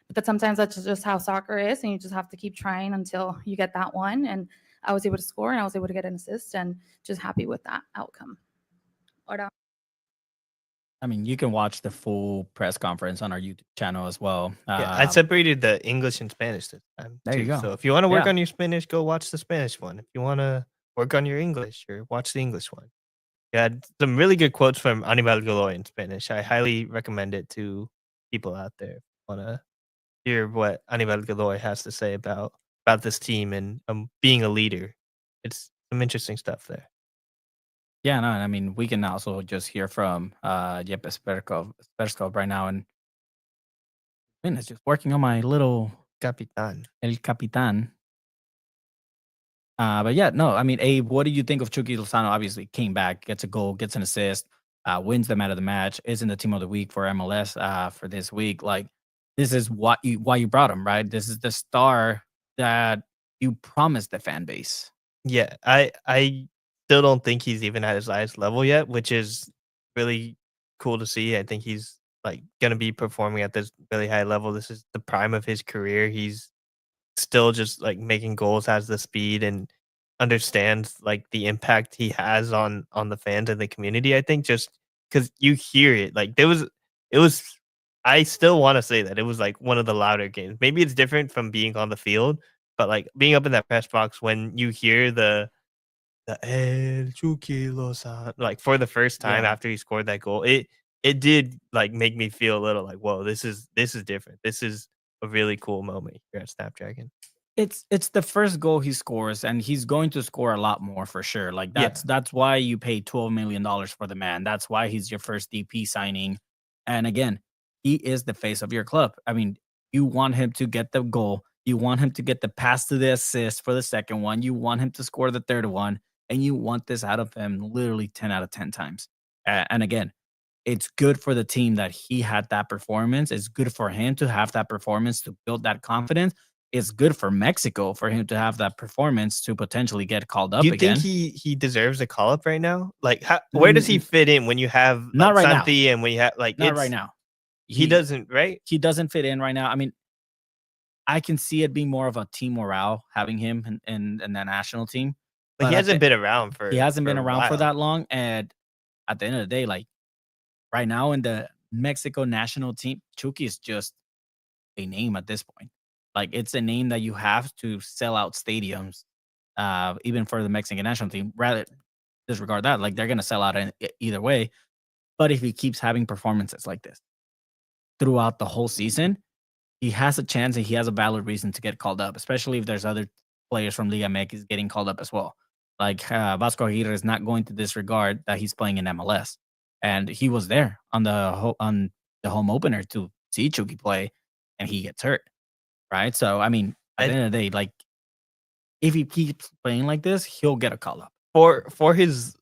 S6: But that sometimes that's just how soccer is. And you just have to keep trying until you get that one. And I was able to score and I was able to get an assist and just happy with that outcome. Ahora.
S3: I mean, you can watch the full press conference on our YouTube channel as well.
S4: Yeah, I separated the English and Spanish this time.
S3: There you go.
S4: So if you want to work
S3: Yeah.
S4: on your Spanish, go watch the Spanish one. If you want to work on your English, or watch the English one. You had some really good quotes from Anibal Godoy in Spanish. I highly recommend it to people out there who want to hear what Anibal Godoy has to say about this team and being a leader. It's some interesting stuff there.
S3: Yeah, no, I mean, we can also just hear from Yepes Perskov right now. And man, it's just working on my little
S4: Capitan.
S3: El Capitan. But yeah, no, I mean, Abe, what do you think of Chucky Lozano? Obviously, came back, gets a goal, gets an assist, wins the man of the match, is in the team of the week for MLS for this week. Like, this is why you brought him, right? This is the star that you promised the fan base.
S4: Yeah, I still don't think he's even at his highest level yet, which is really cool to see. I think he's like going to be performing at this really high level. This is the prime of his career. He's still just like making goals, has the speed and understands like the impact he has on the fans and the community. I think just because you hear it, like it was I still want to say that it was like one of the louder games. Maybe it's different from being on the field, but like being up in that press box when you hear the El Chucky Lozano like for the first time
S3: Yeah.
S4: after he scored that goal, it did like make me feel a little like, whoa, this is different. This is a really cool moment here at Snapdragon.
S3: It's the first goal he scores, and he's going to score a lot more for sure. Like that's why you paid $12 million for the man. That's why he's your first DP signing. And again, he is the face of your club. I mean, you want him to get the goal. You want him to get the pass to the assist for the second one. You want him to score the third one, and you want this out of him literally 10 out of 10 times. And again, it's good for the team that he had that performance. It's good for him to have that performance to build that confidence. It's good for Mexico for him to have that performance to potentially get called up
S4: Do you
S3: again.
S4: think he deserves a call up right now? Like, where does he fit in when you have like,
S3: Not right now.
S4: Santi and when you have like
S3: Not right now.
S4: He doesn't, right?
S3: He doesn't fit in right now. I mean, I can see it being more of a team morale having him in the national team.
S4: But he hasn't been around for.
S3: He hasn't been
S4: a
S3: around for
S4: while.
S3: that long. And at the end of the day, like right now in the Mexico national team, Chucky is just a name at this point. Like it's a name that you have to sell out stadiums, even for the Mexican national team. Rather disregard that, like they're gonna sell out either way. But if he keeps having performances like this throughout the whole season, he has a chance and he has a valid reason to get called up, especially if there's other players from Liga MX getting called up as well. Like Vasco Aguirre is not going to disregard that he's playing in MLS, and he was there on the home opener to see Chucky play, and he gets hurt. Right. So, I mean, at the end of the day, like if he keeps playing like this, he'll get a call up.
S4: For his,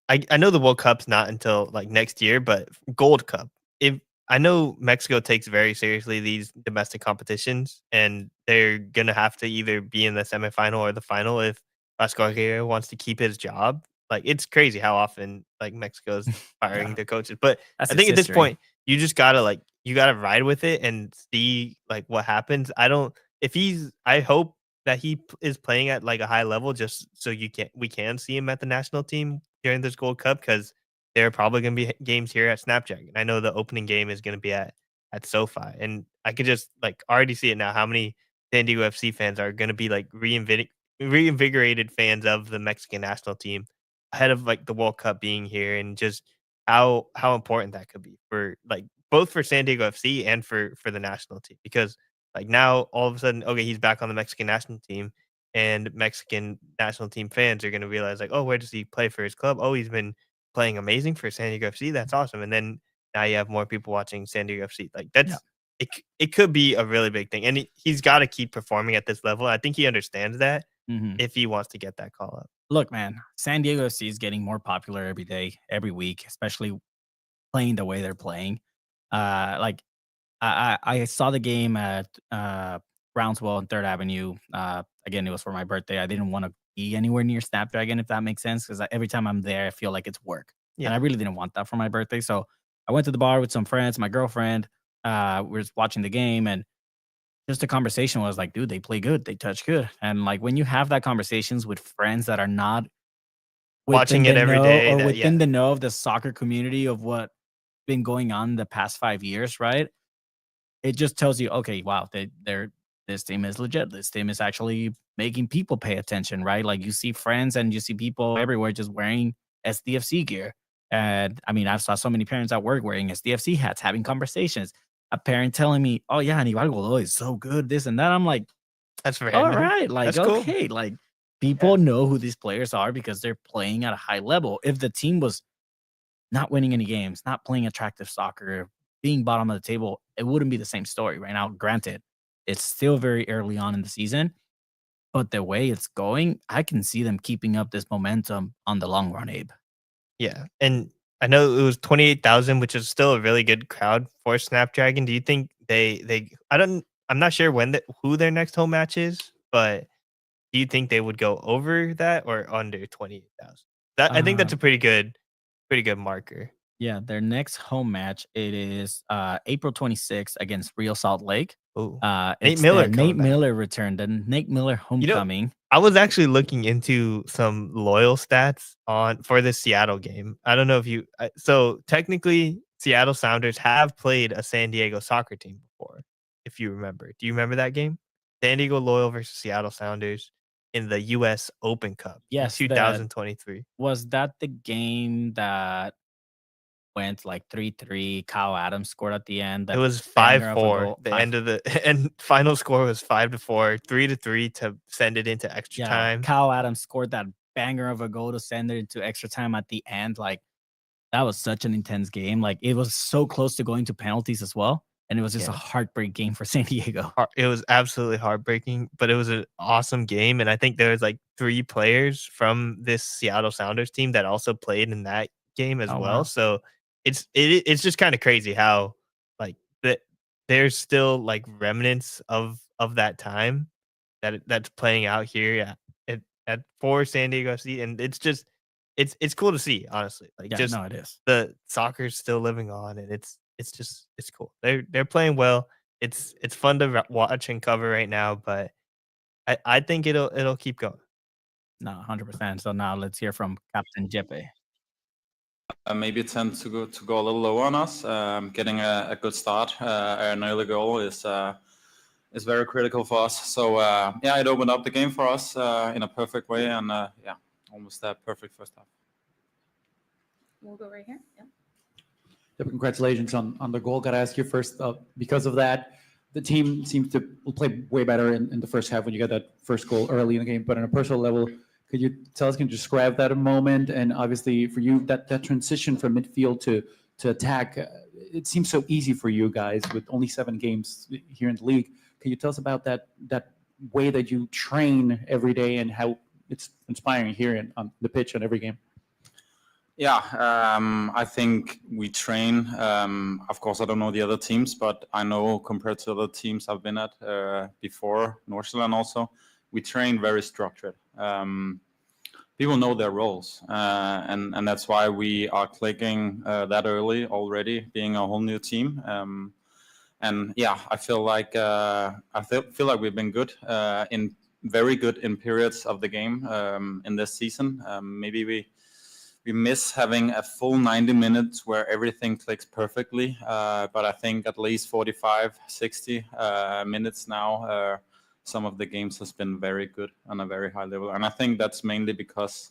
S4: I know the World Cup's not until like next year, but Gold Cup. If I know Mexico takes very seriously these domestic competitions, and they're gonna have to either be in the semifinal or the final if Vasco Aguirre wants to keep his job. Like it's crazy how often like Mexico's firing their coaches. But
S3: That's
S4: I think
S3: his
S4: at this
S3: history.
S4: point you just gotta ride with it and see like what happens. I hope that he is playing at like a high level just so we can see him at the national team during this Gold Cup because there are probably going to be games here at Snapdragon. I know the opening game is going to be at SoFi, and I could just like already see it now. How many San Diego FC fans are going to be like reinvigorated fans of the Mexican national team ahead of like the World Cup being here, and just how important that could be for like both for San Diego FC and for the national team, because like now all of a sudden, okay, he's back on the Mexican national team, and Mexican national team fans are going to realize like, oh, where does he play for his club? Oh, he's been playing amazing for San Diego FC. That's awesome. And then now you have more people watching San Diego FC. Like
S3: Yeah.
S4: it could be a really big thing, and he's got to keep performing at this level. I think he understands that
S3: Mhm.
S4: if he wants to get that call up.
S3: Look, man, San Diego FC is getting more popular every day, every week, especially playing the way they're playing. Like I saw the game at Brownswell and Third Avenue. Again, it was for my birthday. I didn't want to be anywhere near Snapdragon, if that makes sense, because every time I'm there, I feel like it's work, and I
S4: Yeah.
S3: really didn't want that for my birthday. So I went to the bar with some friends, my girlfriend. We were just watching the game, and just the conversation was like, dude, they play good, they touch good, and like when you have that conversations with friends that are not
S4: Watching
S3: within
S4: it
S3: the
S4: every
S3: know
S4: day,
S3: or
S4: that
S3: within
S4: yeah.
S3: the know of the soccer community of what been going on the past 5 years, right? It just tells you, okay, wow, they're this team is legit. This team is actually making people pay attention, right? Like you see friends and you see people everywhere just wearing SDFC gear. And I mean, I saw so many parents at work wearing SDFC hats, having conversations. A parent telling me, "Oh yeah, Aníbal Godoy is so good, this and that." I'm like,
S4: That's
S3: all
S4: random.
S3: right, like
S4: That's cool.
S3: okay, like people know who these players are because they're playing at a high level. If the team was not winning any games, not playing attractive soccer, being bottom of the table, it wouldn't be the same story right now. Granted, it's still very early on in the season, but the way it's going, I can see them keeping up this momentum on the long run, Abe.
S4: Yeah, and I know it was 28,000, which is still a really good crowd for Snapdragon. Do you think I'm not sure who their next home match is, but do you think they would go over that or under 28,000? That I think that's
S3: Uh,
S4: a pretty good marker.
S3: yeah, their next home match it is April 26th against Real Salt Lake.
S4: Oh, Nate
S3: It's the
S4: Miller
S3: Nate
S4: coming back.
S3: Miller return, the Nate Miller
S4: You know,
S3: homecoming.
S4: I was actually looking into some loyal stats on for the Seattle game. I don't know if so technically Seattle Sounders have played a San Diego soccer team before, if you remember. Do you remember that game? San Diego Loyal versus Seattle Sounders in the US Open Cup in
S3: Yes, that
S4: 2023.
S3: was that the game that went like 3-3. Kyle Adams scored at the end.
S4: It
S3: That
S4: was
S3: banger of a
S4: 5-4.
S3: goal.
S4: The end of the and final score was 5-4, 3-3 to send it into extra
S3: Yeah,
S4: time.
S3: Kyle Adams scored that banger of a goal to send it into extra time at the end. Like that was such an intense game. Like it was so close to going to penalties as well, and it was just a
S4: Yeah.
S3: heartbreak game for San Diego.
S4: It was absolutely heartbreaking, but it was an awesome game, and I think there was, like, 3 players from this Seattle Sounders team that also played in that game as
S3: Oh
S4: well,
S3: wow.
S4: so it's just kinda crazy how, like, that there's still, like, remnants of that time that's playing out here at for San Diego FC, and it's just it's cool to see, honestly, like,
S3: Yeah,
S4: just
S3: no, it is.
S4: the soccer's still living on, and it's just it's cool. They're playing well. It's fun to watch and cover right now, but I think it'll keep going.
S3: No, 100%. So now let's hear from Captain Jeppe.
S12: Maybe tend to go a little low on us. Getting a good start, an early goal is very critical for us. So yeah, it opened up the game for us in a perfect way, and yeah, almost that perfect first half.
S6: We'll go right here. Yeah.
S13: Yeah, congratulations on the goal. Got to ask you first, because of that, the team seems to play way better in the first half when you got that first goal early in the game. But on a personal level, could you tell us, can you describe that a moment? And obviously for you, that transition from midfield to attack, it seems so easy for you guys with only 7 games here in the league. Can you tell us about that way that you train every day and how it's inspiring here on the pitch on every game?
S12: Yeah, I think we train. Of course, I don't know the other teams, but I know compared to other teams I've been at before, Northland also, we train very structured. People know their roles, and that's why we are clicking that early already, being a whole new team. And yeah, I feel like feel like we've been good very good in periods of the game in this season. Maybe we miss having a full 90 minutes where everything clicks perfectly. But I think at least 45, 60 minutes now, some of the games has been very good on a very high level, and I think that's mainly because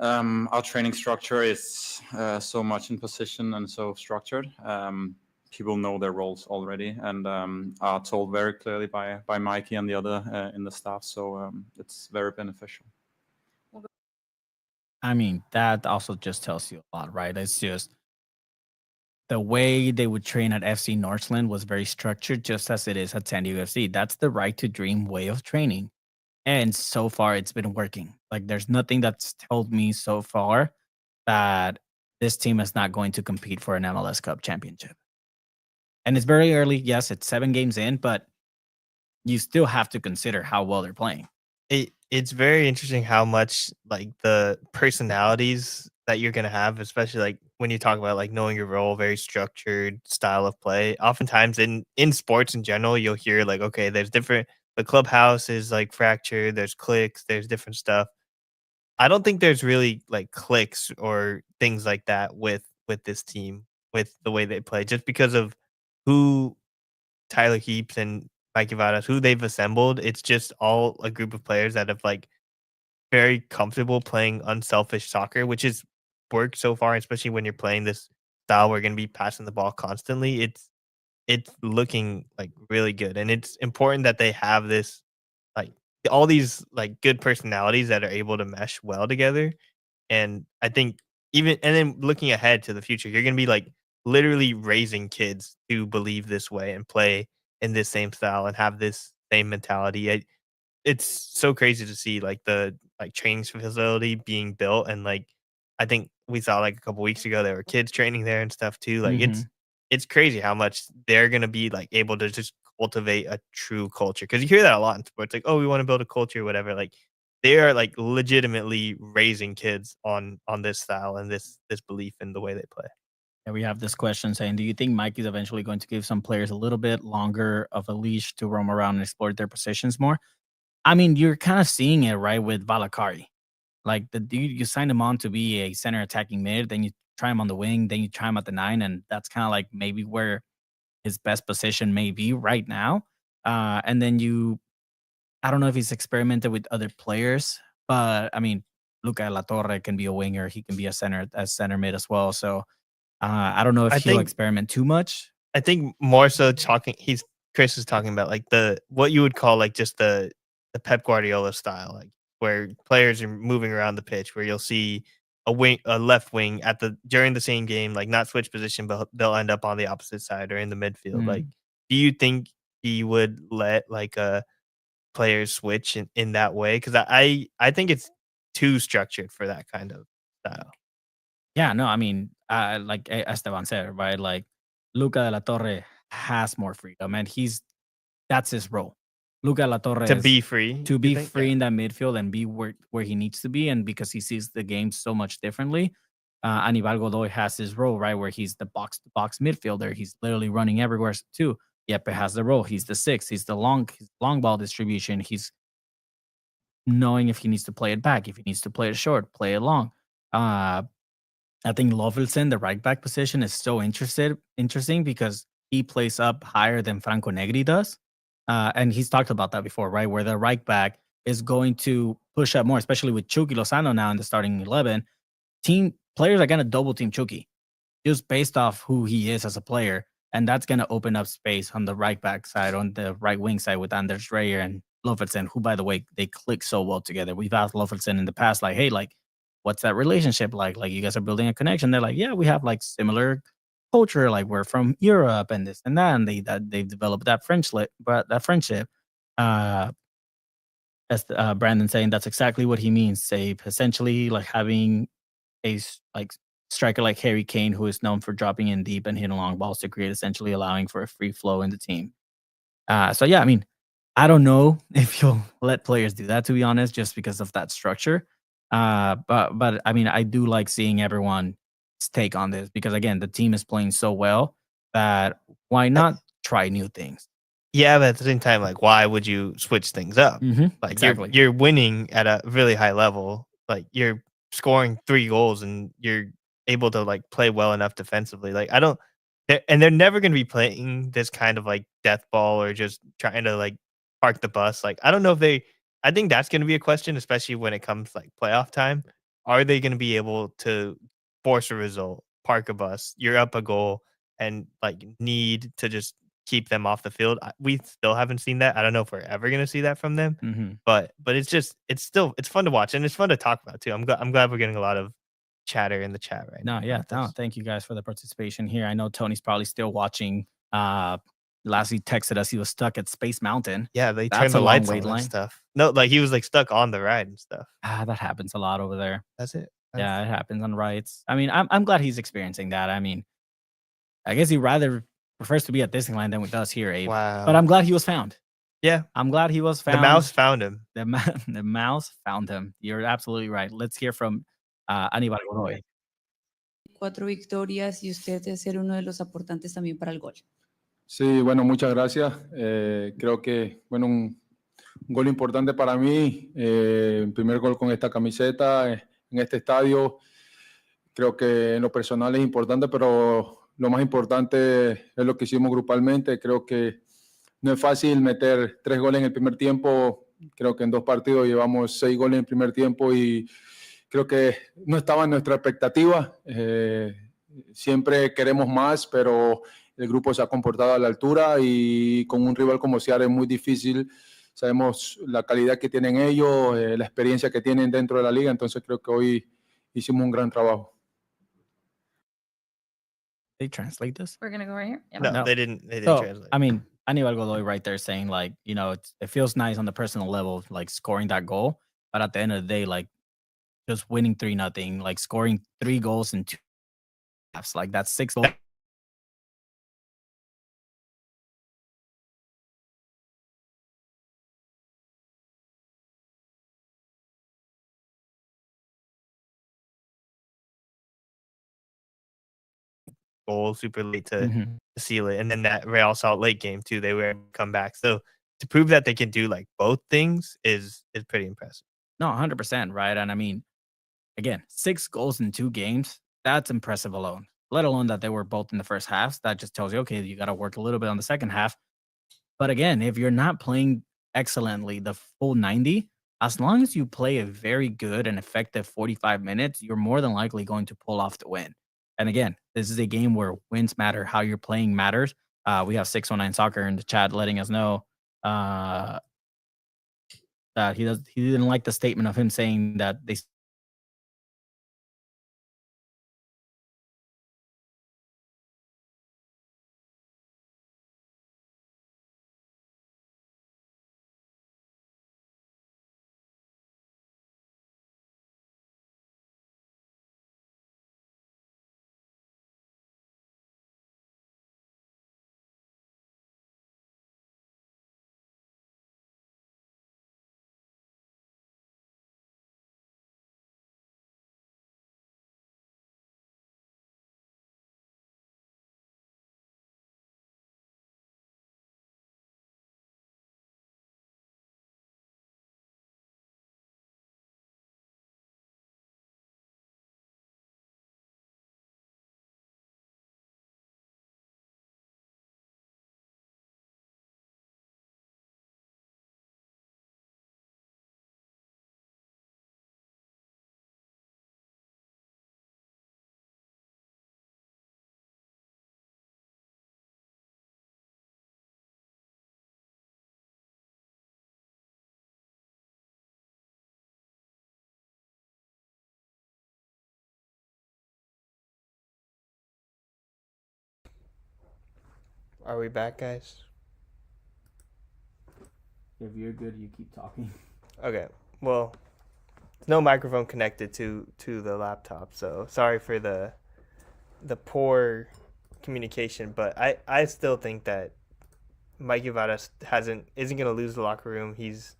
S12: our training structure is so much in position and so structured. People know their roles already and are told very clearly by Mikey and the other in the staff. So it's very beneficial.
S3: I mean, that also just tells you a lot, right? It's just the way they would train at FC Northland was very structured, just as it is at San Diego FC. That's the right to dream way of training. And so far, it's been working. Like, there's nothing that's told me so far that this team is not going to compete for an MLS Cup championship. And it's very early. Yes, it's 7 games in, but you still have to consider how well they're playing.
S4: It's very interesting how much like the personalities that you're gonna have, especially like when you talk about like knowing your role, very structured style of play. Oftentimes in sports in general, you'll hear like, okay, there's different the clubhouse is like fractured, there's cliques, there's different stuff. I don't think there's really like cliques or things like that with this team, with the way they play, just because of who Tyler Heaps and Mikey Vadas, who they've assembled. It's just all a group of players that have like very comfortable playing unselfish soccer, which has worked so far, especially when you're playing this style. We're going to be passing the ball constantly. It's looking like really good, and it's important that they have this like all these like good personalities that are able to mesh well together. And I think even and then looking ahead to the future, you're going to be like literally raising kids to believe this way and play in this same style and have this same mentality. It's so crazy to see like the like training facility being built, and like I think we saw like a couple weeks ago there were kids training there and stuff too. Like it's crazy how much they're gonna be like able to just cultivate a true culture, because you hear that a lot in sports, like, oh, we want to build a culture, whatever. Like they are like legitimately raising kids on this style and this belief in the way they play.
S3: And we have this question saying, do you think Mike is eventually going to give some players a little bit longer of a leash to roam around and explore their positions more? I mean, you're kind of seeing it, right, with Valakari. Like, the dude, you signed him on to be a center attacking mid, then you try him on the wing, then you try him at the 9, and that's kind of like maybe where his best position may be right now. And then I don't know if he's experimented with other players, but I mean, Luca La Torre can be a winger. He can be a center mid as well. So I don't know if
S4: I
S3: he'll
S4: think
S3: experiment too much.
S4: I think more so talking Chris is talking about like the what you would call like just the Pep Guardiola style, like where players are moving around the pitch, where you'll see a left wing at the during the same game, like not switch position, but they'll end up on the opposite side or in the midfield. Like, do you think he would let like a players switch in that way? Because I think it's too structured for that kind of style.
S3: Yeah, no, I mean, like Esteban said, right? Like Luca de la Torre has more freedom, and that's his role. Luca de la Torre
S4: To
S3: is
S4: be free,
S3: to
S4: you
S3: be
S4: think?
S3: free
S4: Yeah.
S3: in that midfield and be where he needs to be, and because he sees the game so much differently. Anibal Godoy has his role, right, where he's the box to box midfielder. He's literally running everywhere too. Yepe has the role. He's the 6. He's the long ball distribution. He's knowing if he needs to play it back, if he needs to play it short, play it long. I think Lovelson, the right back position, is so interesting because he plays up higher than Franco Negri does. And he's talked about that before, right? Where the right back is going to push up more, especially with Chucky Lozano now in the starting 11. Team players are going to double team Chucky just based off who he is as a player. And that's going to open up space on the right back side, on the right wing side with Anders Dreyer and Lovelson, who, by the way, they click so well together. We've asked Lovelson in the past, like, hey, like, what's that relationship like? Like, you guys are building a connection. They're like, yeah, we have like similar culture. Like, we're from Europe and this and that. And they've developed that friendship. As Brandon saying, that's exactly what he means. Say, essentially, like having like striker like Harry Kane, who is known for dropping in deep and hitting long balls to create, essentially allowing for a free flow in the team. So yeah, I mean, I don't know if you'll let players do that, to be honest, just because of that structure. But I mean, I do like seeing everyone's take on this because again, the team is playing so well that why not try new things?
S4: Yeah, but at the same time, like, why would you switch things up? Like,
S3: Exactly.
S4: you're winning at a really high level. Like, you're scoring 3 goals and you're able to like play well enough defensively. Like, I don't, they're never going to be playing this kind of like death ball or just trying to like park the bus. Like, I don't know if they. I think that's going to be a question, especially when it comes like playoff time. Are they going to be able to force a result, park a bus? You're up a goal, and like need to just keep them off the field. We still haven't seen that. I don't know if we're ever going to see that from them. But it's fun to watch and it's fun to talk about too. I'm glad we're getting a lot of chatter in the chat right now.
S3: No, yeah, no, thank you guys for the participation here. I know Tony's probably still watching. Last he texted us, he was stuck at Space Mountain.
S4: Yeah, they
S3: That's
S4: turned the
S3: a long
S4: lights on
S3: wait
S4: and
S3: line.
S4: stuff. No, like he was like stuck on the ride and stuff.
S3: That happens a lot over there.
S4: That's it.
S3: Yeah, it happens on rides. I mean, I'm glad he's experiencing that. I mean, I guess he rather prefers to be at Disneyland than with us here, Abe.
S4: Wow.
S3: But I'm glad he was found.
S4: Yeah,
S3: I'm glad he was found.
S4: the mouse found him.
S3: The mouse found him. You're absolutely right. Let's hear from Aníbal Godoy.
S14: 4 victorias y usted es ser uno de los aportantes también para el gol.
S15: Sí, bueno, muchas gracias. Creo que, bueno, un gol importante para mí. El primer gol con esta camiseta en este estadio. Creo que en lo personal es importante, pero lo más importante es lo que hicimos grupalmente. Creo que no es fácil meter 3 goles en el primer tiempo. Creo que en 2 partidos llevamos 6 goles en el primer tiempo y creo que no estaba en nuestra expectativa. Siempre queremos más, pero el grupo se ha comportado a la altura y con un rival como Seattle es muy difícil. Sabemos la calidad que tienen ellos, la experiencia que tienen dentro de la liga, entonces creo que hoy hicimos un gran trabajo.
S3: They translate this?
S6: We're gonna go right here. Yep.
S4: No, they didn't
S3: So,
S4: translate.
S3: I mean, Aníbal Godoy right there saying like, you know, it feels nice on the personal level, like scoring that goal, but at the end of the day, like just winning 3-0, like scoring 3 goals in 2 halves, like that's 6 goals.
S4: Goal super late to seal it. And then that Real Salt Lake game too, they were able to come back. So to prove that they can do like both things is pretty impressive.
S3: No, 100%, right? And I mean, again, 6 goals in 2 games, that's impressive alone. Let alone that they were both in the first half. That just tells you, okay, you got to work a little bit on the second half. But again, if you're not playing excellently the full 90, as long as you play a very good and effective 45 minutes, you're more than likely going to pull off the win. And again, this is a game where wins matter, how you're playing matters. We have 619 Soccer in the chat letting us know that he didn't like the statement of him saying that they
S4: Are we back, guys?
S3: If you're good, you keep talking.
S4: Okay. Well, there's no microphone connected to the laptop, so sorry for the poor communication. But I still think that Mikey Vadas isn't gonna lose the locker room. He's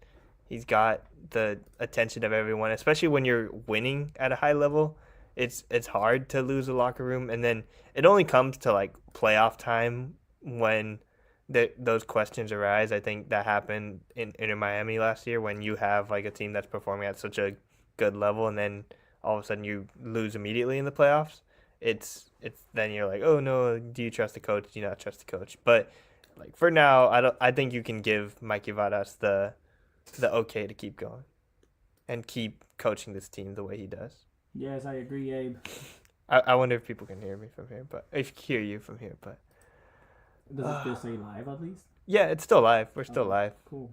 S4: got the attention of everyone, especially when you're winning at a high level. It's hard to lose the locker room, and then it only comes to like playoff time when those questions arise. I think that happened in Miami last year when you have like a team that's performing at such a good level, and then all of a sudden you lose immediately in the playoffs. It's then you're like, oh no, do you trust the coach? Do you not trust the coach? But like for now, I think you can give Mikey Varas the okay to keep going and keep coaching this team the way he does.
S16: Yes, I agree, Abe.
S4: I wonder if people can hear me from here, but if hear you from here, but
S16: Does it still say live at least?
S4: yeah, it's still live. We're still live.
S16: Cool.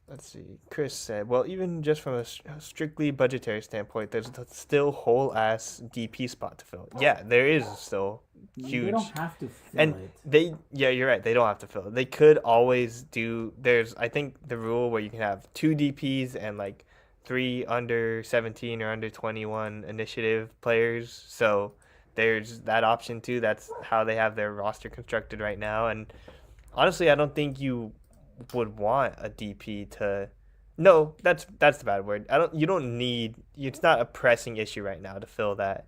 S4: Let's see. Chris said, well, even just from a strictly budgetary standpoint, there's still whole ass DP spot to fill. Yeah, there is still huge.
S16: They don't have to fill
S4: and
S16: it.
S4: yeah, you're right. They don't have to fill it. They could always do. There's, I think, the rule where you can have 2 DPs and like 3 under 17 or under 21 initiative players. So there's that option too. That's how they have their roster constructed right now. And honestly, I don't think you would want a DP to. No, that's the bad word. You don't need. It's not a pressing issue right now to fill that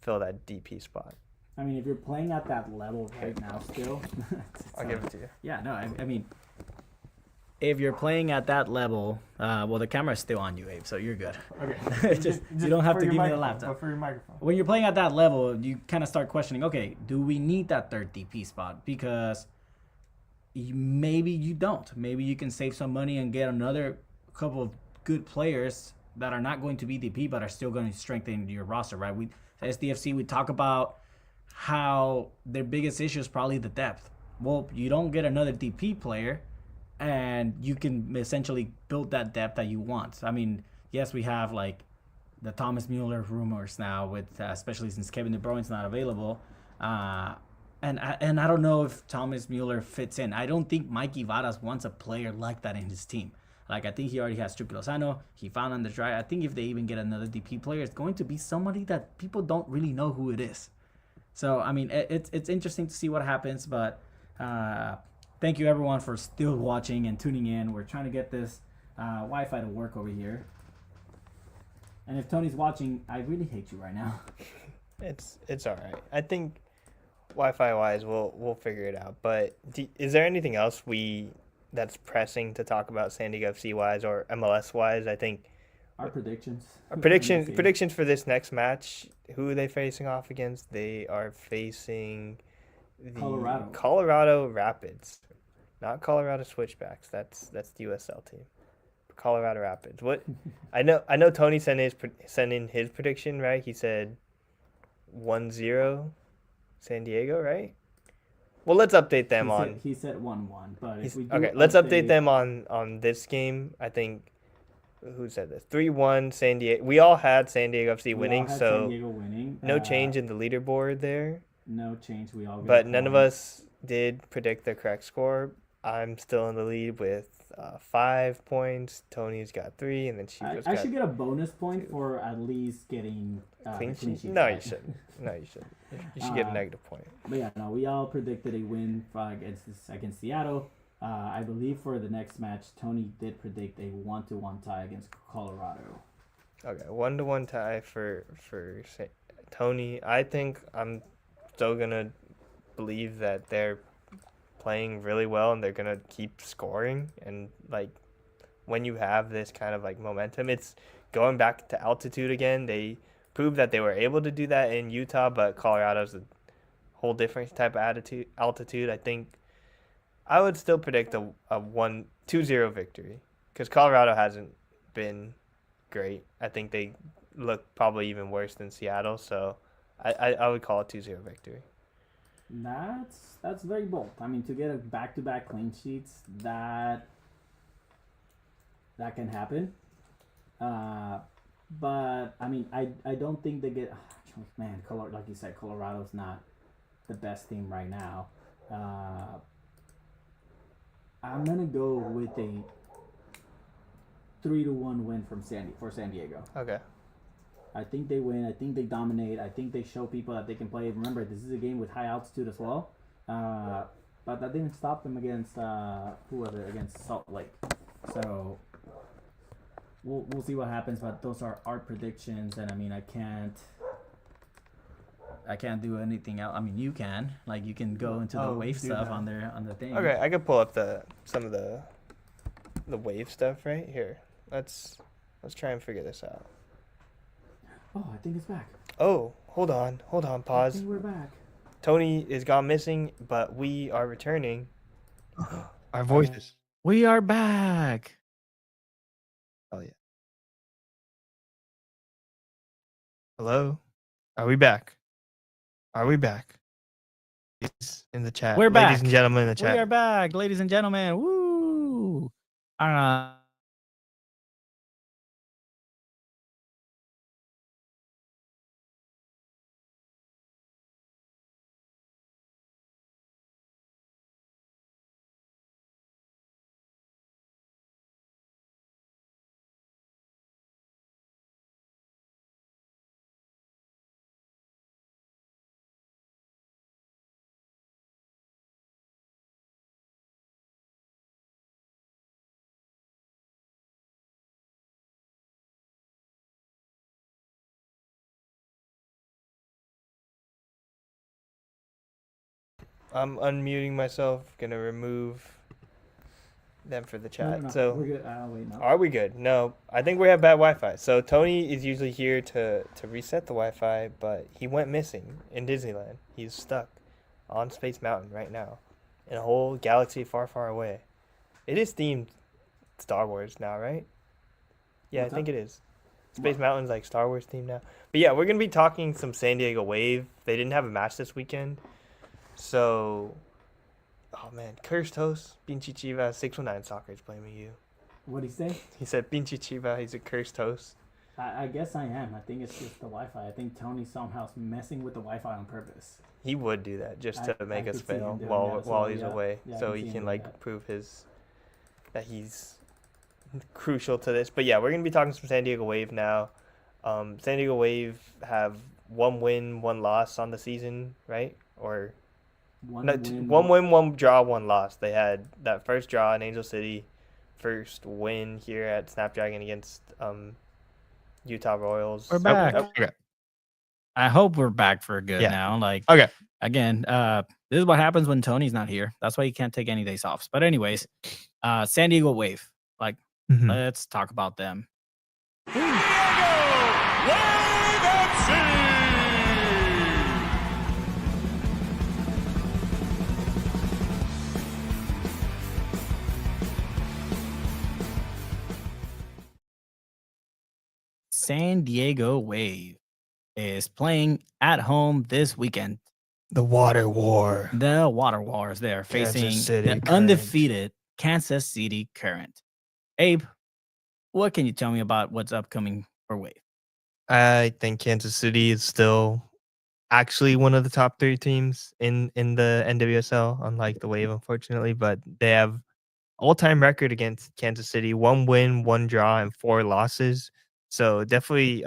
S4: DP spot.
S16: I mean, if you're playing at that level right now, still.
S4: I'll give it to you.
S3: Yeah, no, I mean, if you're playing at that level, well, the camera's still on you, Abe, so you're good.
S16: Okay.
S3: just you don't have to give me the laptop.
S16: For your microphone.
S3: When you're playing at that level, you kind of start questioning, okay, do we need that third DP spot? Because maybe you don't. Maybe you can save some money and get another couple of good players that are not going to be DP but are still going to strengthen your roster, right? SDFC, we talk about how their biggest issue is probably the depth. Well, you don't get another DP player and you can essentially build that depth that you want. I mean, yes, we have like the Thomas Mueller rumors now, with especially since Kevin De Bruyne's not available. And I don't know if Thomas Mueller fits in. I don't think Mikey Varas wants a player like that in his team. Like, I think he already has Tripi Lozano. He found on the dry. I think if they even get another DP player, it's going to be somebody that people don't really know who it is. So, I mean, it's interesting to see what happens. But thank you, everyone, for still watching and tuning in. We're trying to get this Wi-Fi to work over here. And if Tony's watching, I really hate you right now.
S4: It's all right. I think Wi-Fi wise, we'll figure it out. But is there anything else that's pressing to talk about San Diego FC wise or MLS wise? I think
S16: our predictions.
S4: Predictions for this next match. Who are they facing off against? They are facing the Colorado Rapids, not Colorado Switchbacks. That's the USL team. Colorado Rapids. What? I know. Tony sent in his prediction, right? He said 1-0 San Diego, right? Well, let's update them
S16: He said 1-1, but if we
S4: let's update them on this game. I think who said this? 3-1 San Diego. We all had San Diego FC winning, so
S16: San Diego winning.
S4: No change in the leaderboard there.
S16: No change. We all.
S4: But none of us did predict the correct score. I'm still in the lead with 5 points. Tony's got 3, and then
S16: I should get a bonus point for at least getting
S4: clean sheet. No, you shouldn't. You should get a negative point.
S16: But yeah, no, we all predicted a win against Seattle. I believe for the next match, Tony did predict a 1-1 tie against Colorado.
S4: Okay, 1-1 tie for Tony. I think I'm still gonna believe that they're playing really well and they're gonna keep scoring. And like when you have this kind of like momentum, it's going back to altitude again. They proved that they were able to do that in Utah, but Colorado's a whole different type of altitude. I think I would still predict a 2-0 victory because Colorado hasn't been great. I think they look probably even worse than Seattle, so I would call it 2-0 victory.
S16: That's very bold. I mean, to get a back-to-back clean sheets, that can happen. But I mean, I don't think they get. Man, like you said, Colorado's not the best team right now. I'm gonna go with a 3-1 win for San Diego.
S4: Okay.
S16: I think they win. I think they dominate. I think they show people that they can play. Remember, this is a game with high altitude as well. But that didn't stop them against against Salt Lake. So we'll see what happens. But those are our predictions, and I mean, I can't do anything else. I mean, you can. Like, you can go into the wave stuff on the thing.
S4: Okay, I could pull up some of the wave stuff right here. Let's try and figure this out.
S16: Oh, I think it's back.
S4: Oh, hold on, pause.
S16: I think we're back.
S4: Tony is gone missing, but we are returning. Our voices.
S3: We are back.
S4: Oh yeah. Hello. Are we back? Are we back? In the chat.
S3: We're back.
S4: Ladies and gentlemen in the
S3: We
S4: chat.
S3: are back, ladies and gentlemen. Woo!
S4: I'm unmuting myself. Gonna remove them for the chat.
S16: No,
S4: So
S16: we're good. Wait, no.
S4: are we good? No, I think we have bad Wi-Fi. So Tony is usually here to reset the Wi-Fi, but he went missing in Disneyland. He's stuck on Space Mountain right now, in a whole galaxy far, far away. It is themed Star Wars now, right? Yeah,
S16: What's
S4: I think
S16: up?
S4: it is. Space Mountain's like Star Wars themed now. But yeah, we're gonna be talking some San Diego Wave. They didn't have a match this weekend, so. Oh man, cursed host, Pinchi Chiva, 619 Soccer is blaming you.
S16: What'd he say?
S4: He said Pinchi Chiva, he's a cursed host.
S16: I guess I am. I think it's just the Wi-Fi. I think Tony somehow's messing with the Wi-Fi on purpose.
S4: He would do that just to make
S16: I
S4: us
S16: could see him
S4: fail
S16: doing
S4: while
S16: that as
S4: while
S16: well,
S4: he's
S16: yeah.
S4: away,
S16: Yeah, I
S4: so
S16: can
S4: he
S16: see
S4: can
S16: him
S4: like
S16: doing that.
S4: prove that he's crucial to this. But yeah, we're gonna be talking some San Diego Wave now. San Diego Wave have 1 win, 1 loss on the season, right? Or
S16: One
S4: no,
S16: win,
S4: 1 win, 1 draw, 1 loss. They had that first draw in Angel City, first win here at Snapdragon against Utah Royals.
S3: We're back.
S4: Okay.
S3: I hope we're back for good
S4: Yeah.
S3: now. Like,
S4: Okay.
S3: again, this is what happens when Tony's not here. That's why he can't take any days off. But anyways, San Diego Wave. Like, let's talk about them. San Diego Wave is playing at home this weekend.
S4: The Water War.
S3: The Water War is there
S4: Kansas
S3: facing
S4: City
S3: the
S4: Current.
S3: undefeated Kansas City Current. Abe, what can you tell me about what's upcoming for Wave?
S4: I think Kansas City is still actually one of the top 3 teams in the NWSL, unlike the Wave, unfortunately. But they have all-time record against Kansas City: 1 win, 1 draw, and 4 losses. So definitely.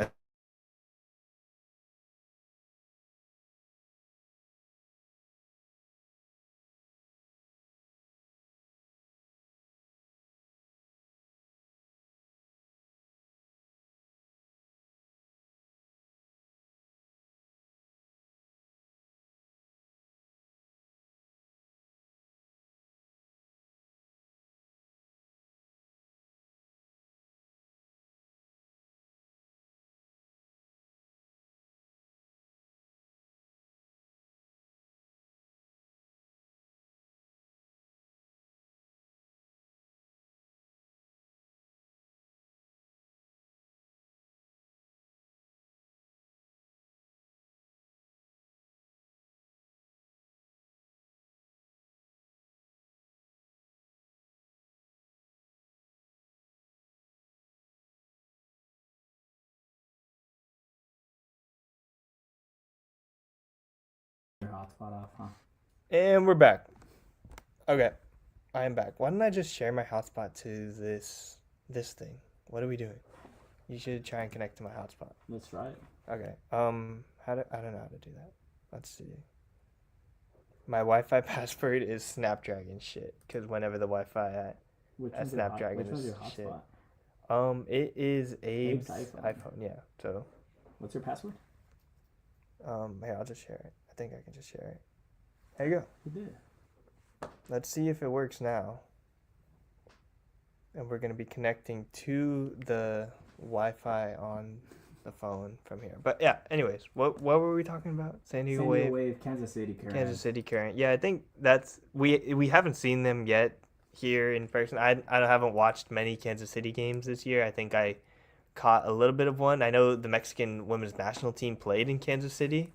S16: Your hotspot off, huh?
S4: And we're back. Okay, I am back. Why don't I just share my hotspot to this thing? What are we doing? You should try and connect to my hotspot.
S16: Let's try it.
S4: Okay. I don't know how to do that. Let's see. My Wi-Fi password is Snapdragon shit. Because whenever the Wi-Fi at Snapdragon
S16: which one's
S4: is
S16: your
S4: shit.
S16: hotspot?
S4: It is
S16: Abe's
S4: Abe's
S16: iPhone.
S4: iPhone. Yeah. So.
S16: What's your password?
S4: Here, I'll just share it. I think I can just share it. There you go.
S16: You did.
S4: Let's see if it works now. And we're going to be connecting to the Wi-Fi on the phone from here. But yeah, anyways, what were we talking about? San Diego
S16: San Diego
S4: Wave,
S16: Wave, Kansas City Current.
S4: Kansas City Current. Yeah, I think that's we haven't seen them yet here in person. I haven't watched many Kansas City games this year. I think I caught a little bit of one. I know the Mexican women's national team played in Kansas City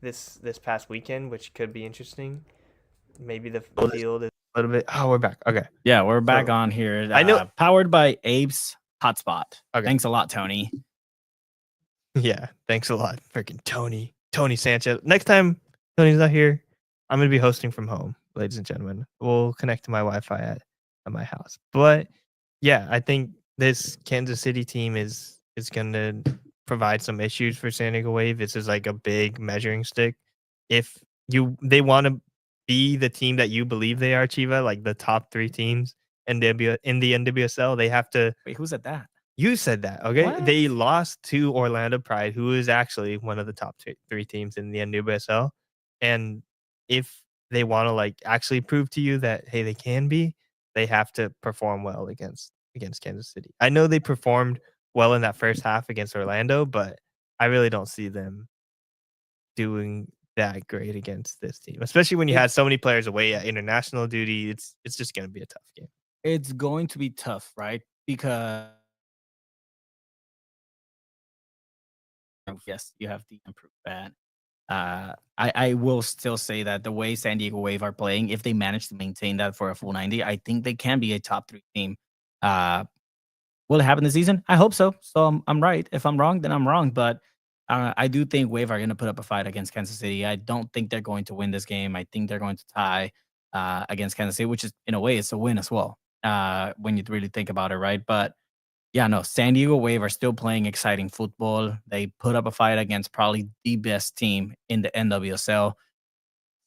S4: this past weekend, which could be interesting. Maybe the field is a little bit. Oh, we're back. Okay.
S3: Yeah, we're back
S4: So,
S3: on here.
S4: I know-
S3: Powered by Abe's Hotspot.
S4: Okay.
S3: Thanks a lot, Tony.
S4: Yeah, thanks a lot, freaking Tony Sanchez. Next time Tony's not here, I'm gonna be hosting from home, ladies and gentlemen. We'll connect to my Wi-Fi at my house. But yeah, I think this Kansas City team is gonna provide some issues for San Diego Wave. This is like a big measuring stick. If they want to be the team that you believe they are, Chiva, like the top 3 teams in the NWSL, they have to.
S3: Wait, who said that?
S4: You said that, okay?
S3: What?
S4: They lost to Orlando Pride, who is actually one of the top 3 teams in the NWSL. And if they want to like actually prove to you that hey, they can be, they have to perform well against Kansas City. I know they performed well in that first half against Orlando, but I really don't see them doing that great against this team, especially when you had so many players away at international duty. It's just going to be a tough game.
S3: It's going to be tough, right? Because yes, you have the improved that. I will still say that the way San Diego Wave are playing, if they manage to maintain that for a full 90, I think they can be a top 3 team. Will it happen this season? I hope so. So I'm right. If I'm wrong, then I'm wrong. But I do think Wave are going to put up a fight against Kansas City. I don't think they're going to win this game. I think they're going to tie against Kansas City, which is in a way it's a win as well when you really think about it, right? But yeah, no, San Diego Wave are still playing exciting football. They put up a fight against probably the best team in the NWSL.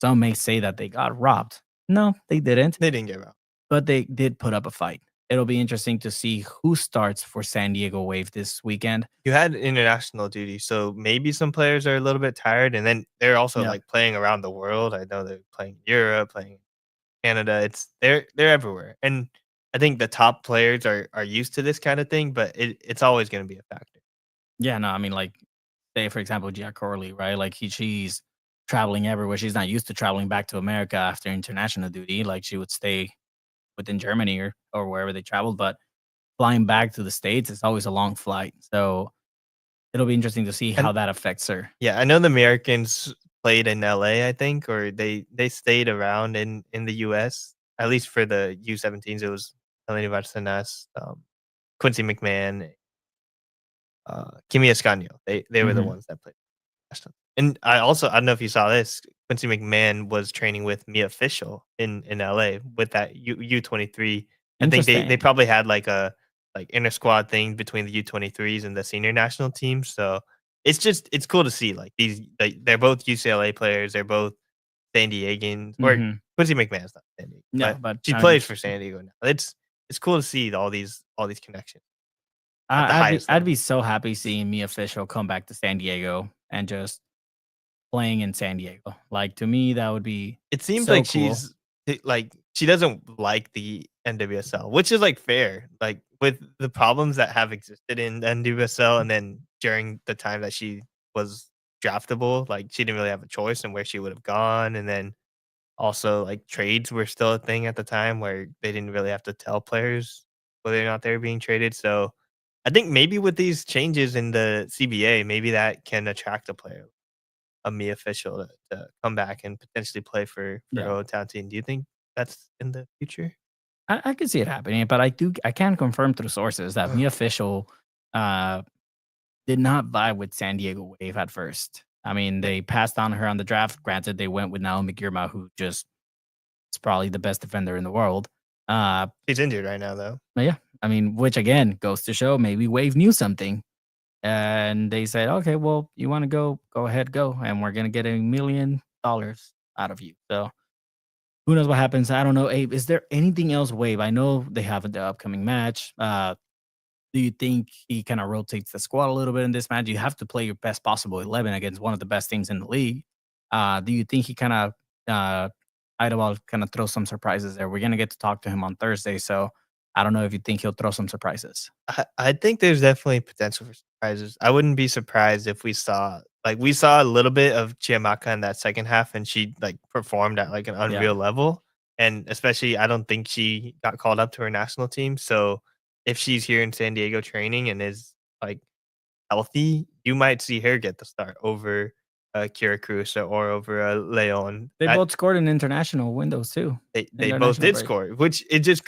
S3: Some may say that they got robbed. No, they didn't.
S4: They didn't get robbed.
S3: But they did put up a fight. It'll be interesting to see who starts for San Diego Wave this weekend.
S4: You had international duty, so maybe some players are a little bit tired, and then they're also like playing around the world. I know they're playing Europe, playing Canada. They're everywhere, and I think the top players are used to this kind of thing, but it's always going to be a factor.
S3: Yeah, no, I mean, like, say, for example, Gia Corley, right? Like, she's traveling everywhere. She's not used to traveling back to America after international duty. Like, she would stay within Germany or wherever they traveled, but flying back to the States is always a long flight. So it'll be interesting to see how that affects her.
S4: Yeah, I know the Americans played in LA, I think, or they stayed around in the US, at least for the U17s. It was Eleni Barcenas, Quincy McMahon, Kimi Escanio. They were the ones that played. And I don't know if you saw this, Quincy McMahon was training with Mia Fishel in LA with that U23. I think they probably had like a inter squad thing between the U23s and the senior national team. So it's cool to see like they're both UCLA players. They're both San Diegans. Or Quincy McMahon's not San Diego.
S3: No,
S4: but she plays for San Diego now. It's cool to see all these connections.
S3: I'd be so happy seeing Mia Fishel come back to San Diego and just playing in San Diego. Like, to me, that would be.
S4: It seems
S3: so
S4: like
S3: cool.
S4: she's like she doesn't like the NWSL, which is like fair. Like with the problems that have existed in the NWSL, and then during the time that she was draftable, like she didn't really have a choice in where she would have gone. And then also like trades were still a thing at the time where they didn't really have to tell players whether or not they were being traded. So I think maybe with these changes in the CBA, maybe that can attract a player, a Mia Fishel, to come back and potentially play for her hometown team. Do you think that's in the future?
S3: I could see it happening, but I can confirm through sources that Mia Fishel did not vibe with San Diego Wave at first. I mean, they passed on her on the draft. Granted, they went with Naomi Girma, who just is probably the best defender in the world.
S4: She's injured right now, though.
S3: But yeah, I mean, which again goes to show maybe Wave knew something. And they said, okay, well, you want to go ahead, go. And we're going to get $1 million out of you. So who knows what happens? I don't know. Abe, is there anything else, Wave? I know they have the upcoming match. Do you think he kind of rotates the squad a little bit in this match? You have to play your best possible 11 against one of the best teams in the league. Do you think he kind of, Idawal kind of throws some surprises there? We're going to get to talk to him on Thursday. So I don't know if you think he'll throw some surprises.
S4: I think there's definitely potential for surprises. I wouldn't be surprised if we saw a little bit of Chiamaka in that second half, and she like performed at like an unreal level. And especially, I don't think she got called up to her national team. So if she's here in San Diego training and is like healthy, you might see her get the start over Kira Cruz or over Leon.
S3: They both scored in international windows too.
S4: They both
S3: International
S4: did
S3: break.
S4: score, which it does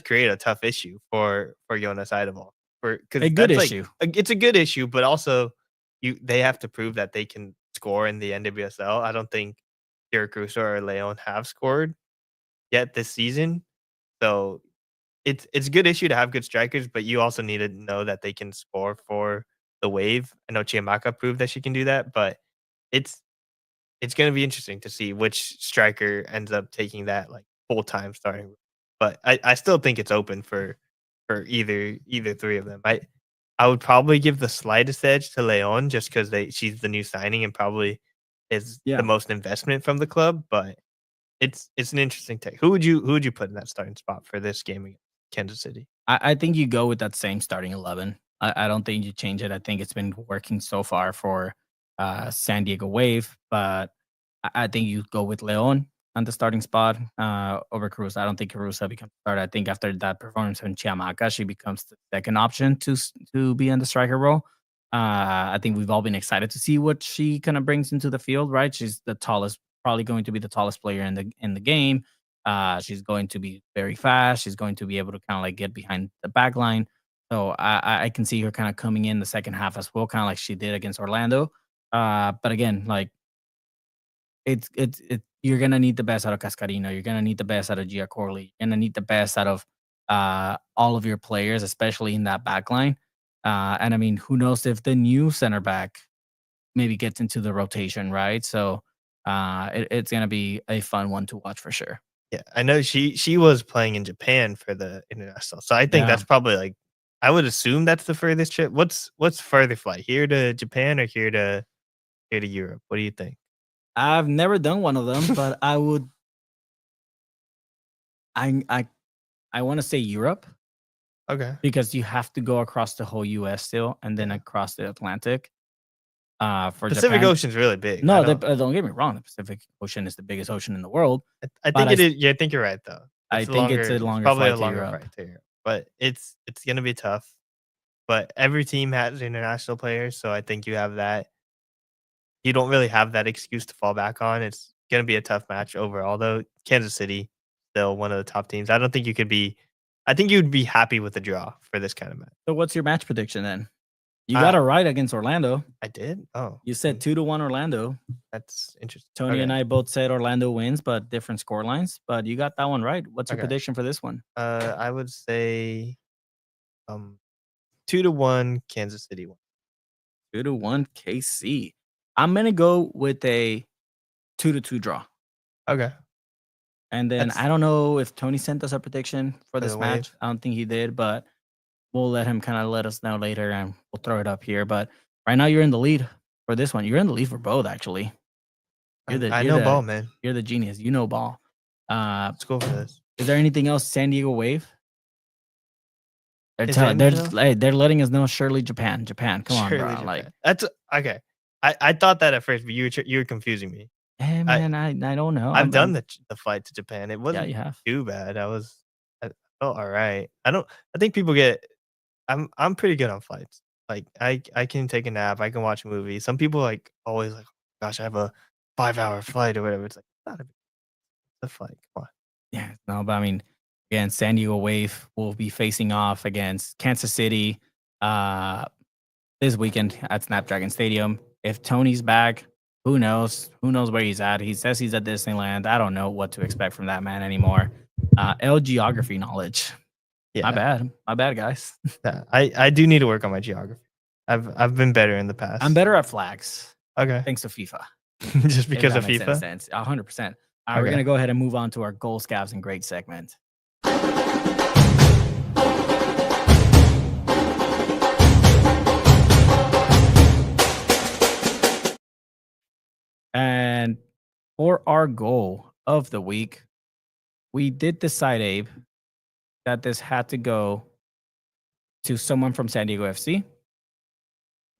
S4: create a tough issue for Jonas Eidevall.
S3: A good issue.
S4: It's a good issue, but also they have to prove that they can score in the NWSL. I don't think Kira Cruz or Leon have scored yet this season. So it's a good issue to have good strikers, but you also need to know that they can score for the Wave. I know Chiamaka proved that she can do that, but it's going to be interesting to see which striker ends up taking that like full-time starting role. But I still think it's open for either three of them. I would probably give the slightest edge to Leon just because she's the new signing and probably is the most investment from the club. But it's an interesting take. Who would you put in that starting spot for this game against Kansas City?
S3: I think you go with that same starting 11. I don't think you change it. I think it's been working so far for San Diego Wave, but I think you go with Leon on the starting spot over Cruz. I don't think Caruso becomes starter. I think after that performance in Chiamaka, she becomes the second option to be in the striker role. I think we've all been excited to see what she kind of brings into the field, right? She's the tallest, probably going to be the tallest player in the game. She's going to be very fast. She's going to be able to kind of like get behind the back line. So I can see her kind of coming in the second half as well, kind of like she did against Orlando. But again, like it's you're gonna need the best out of Cascarino. You're gonna need the best out of Gia Corley. You're gonna need the best out of all of your players, especially in that back line. And I mean, who knows if the new center back maybe gets into the rotation, right? So it's gonna be a fun one to watch for sure.
S4: Yeah, I know she was playing in Japan for the international, so I think that's probably like I would assume that's the furthest trip. What's further flight here to Japan or here to Europe? What do you think?
S3: I've never done one of them, but I would. I want to say Europe.
S4: Okay.
S3: Because you have to go across the whole U.S. still, and then across the Atlantic. For
S4: Pacific
S3: Japan.
S4: Ocean's really big.
S3: No, don't get me wrong. The Pacific Ocean is the biggest ocean in the world.
S4: I think it is. Yeah, I think you're right though.
S3: I think it's a longer
S4: probably
S3: flight
S4: a
S3: to
S4: longer
S3: Europe.
S4: flight to Europe. But it's gonna be tough. But every team has international players, so I think you have that. You don't really have that excuse to fall back on. It's gonna be a tough match overall, though. Kansas City still one of the top teams. I don't think you could be. I think you'd be happy with the draw for this kind of match.
S3: So, what's your match prediction then? You got it right against Orlando.
S4: I did. Oh,
S3: you said 2-1 Orlando.
S4: That's interesting.
S3: Tony and I both said Orlando wins, but different score lines. But you got that one right. What's your prediction for this one?
S4: I would say 2-1 Kansas City won.
S3: 2-1 KC. I'm gonna go with a 2-2 draw.
S4: Okay.
S3: And then I don't know if Tony sent us a prediction for this match. I don't think he did, but we'll let him kind of let us know later, and we'll throw it up here. But right now, you're in the lead for this one. You're in the lead for both, actually.
S4: I know ball, man.
S3: You're the genius. You know ball.
S4: Let's go for this.
S3: Is there anything else, San Diego Wave? They're letting us know. Surely Japan. Come on, bro.
S4: Japan.
S3: Like
S4: that's okay. I thought that at first, but you were confusing me.
S3: Hey man, I don't know.
S4: I've done the flight to Japan. It wasn't
S3: you have.
S4: too bad. I felt all right. I think people get. I'm pretty good on flights. Like I can take a nap. I can watch a movie. Some people like always like, gosh, I have a 5-hour flight or whatever. It's like not a flight. Come on.
S3: Yeah, no, but I mean, again, San Diego Wave will be facing off against Kansas City this weekend at Snapdragon Stadium. If Tony's back, who knows? Who knows where he's at? He says he's at Disneyland. I don't know what to expect from that man anymore. Geography knowledge.
S4: Yeah.
S3: My bad, guys.
S4: Yeah, I do need to work on my geography. I've been better in the past.
S3: I'm better at flags.
S4: Okay.
S3: Thanks to FIFA.
S4: Just because of FIFA?
S3: 100%. We're going to go ahead and move on to our goal, scabs, and great segment. And for our goal of the week, we did decide, Abe, that this had to go to someone from San Diego FC.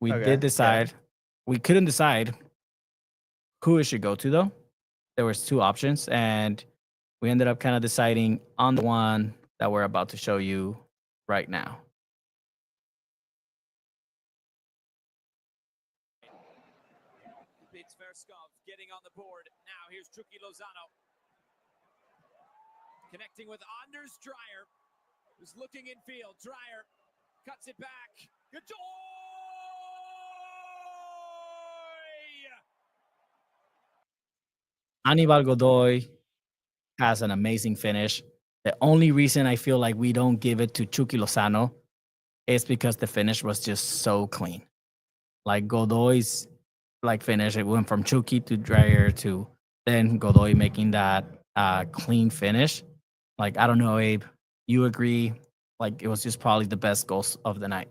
S3: We
S4: Okay,
S3: did decide.
S4: yeah.
S3: We couldn't decide who it should go to, though. There was 2 options, and we ended up kind of deciding on the one that we're about to show you right now.
S17: It's Verskov getting on the board. Now here's Chucky Lozano. Connecting with Anders Dreyer, who's looking in field. Dreyer cuts it back. Godoy!
S3: Aníbal Godoy has an amazing finish. The only reason I feel like we don't give it to Chucky Lozano is because the finish was just so clean. Like Godoy's finish, it went from Chucky to Dreyer to then Godoy making that clean finish. Like, I don't know, Abe, you agree? Like, it was just probably the best goals of the night.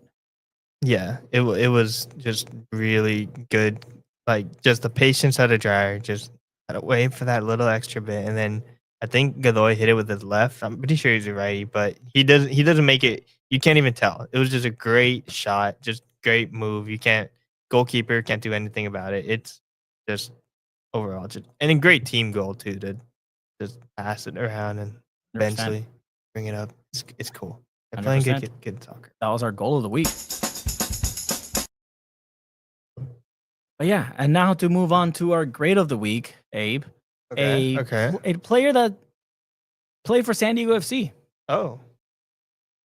S4: Yeah, it was just really good. Like, just the patience out of Dreyer, just had to wait for that little extra bit, and then I think Godoy hit it with his left. I'm pretty sure he's a righty, but he doesn't make it. You can't even tell. It was just a great shot, just great move. Goalkeeper can't do anything about it. It's just overall and a great team goal too, to just pass it around and
S3: 100%.
S4: eventually bring it up. It's cool. They're playing
S3: 100%.
S4: good soccer.
S3: That was our goal of the week. But yeah, and now to move on to our grade of the week, Abe.
S4: Okay.
S3: A player that played for San Diego FC.
S4: Oh.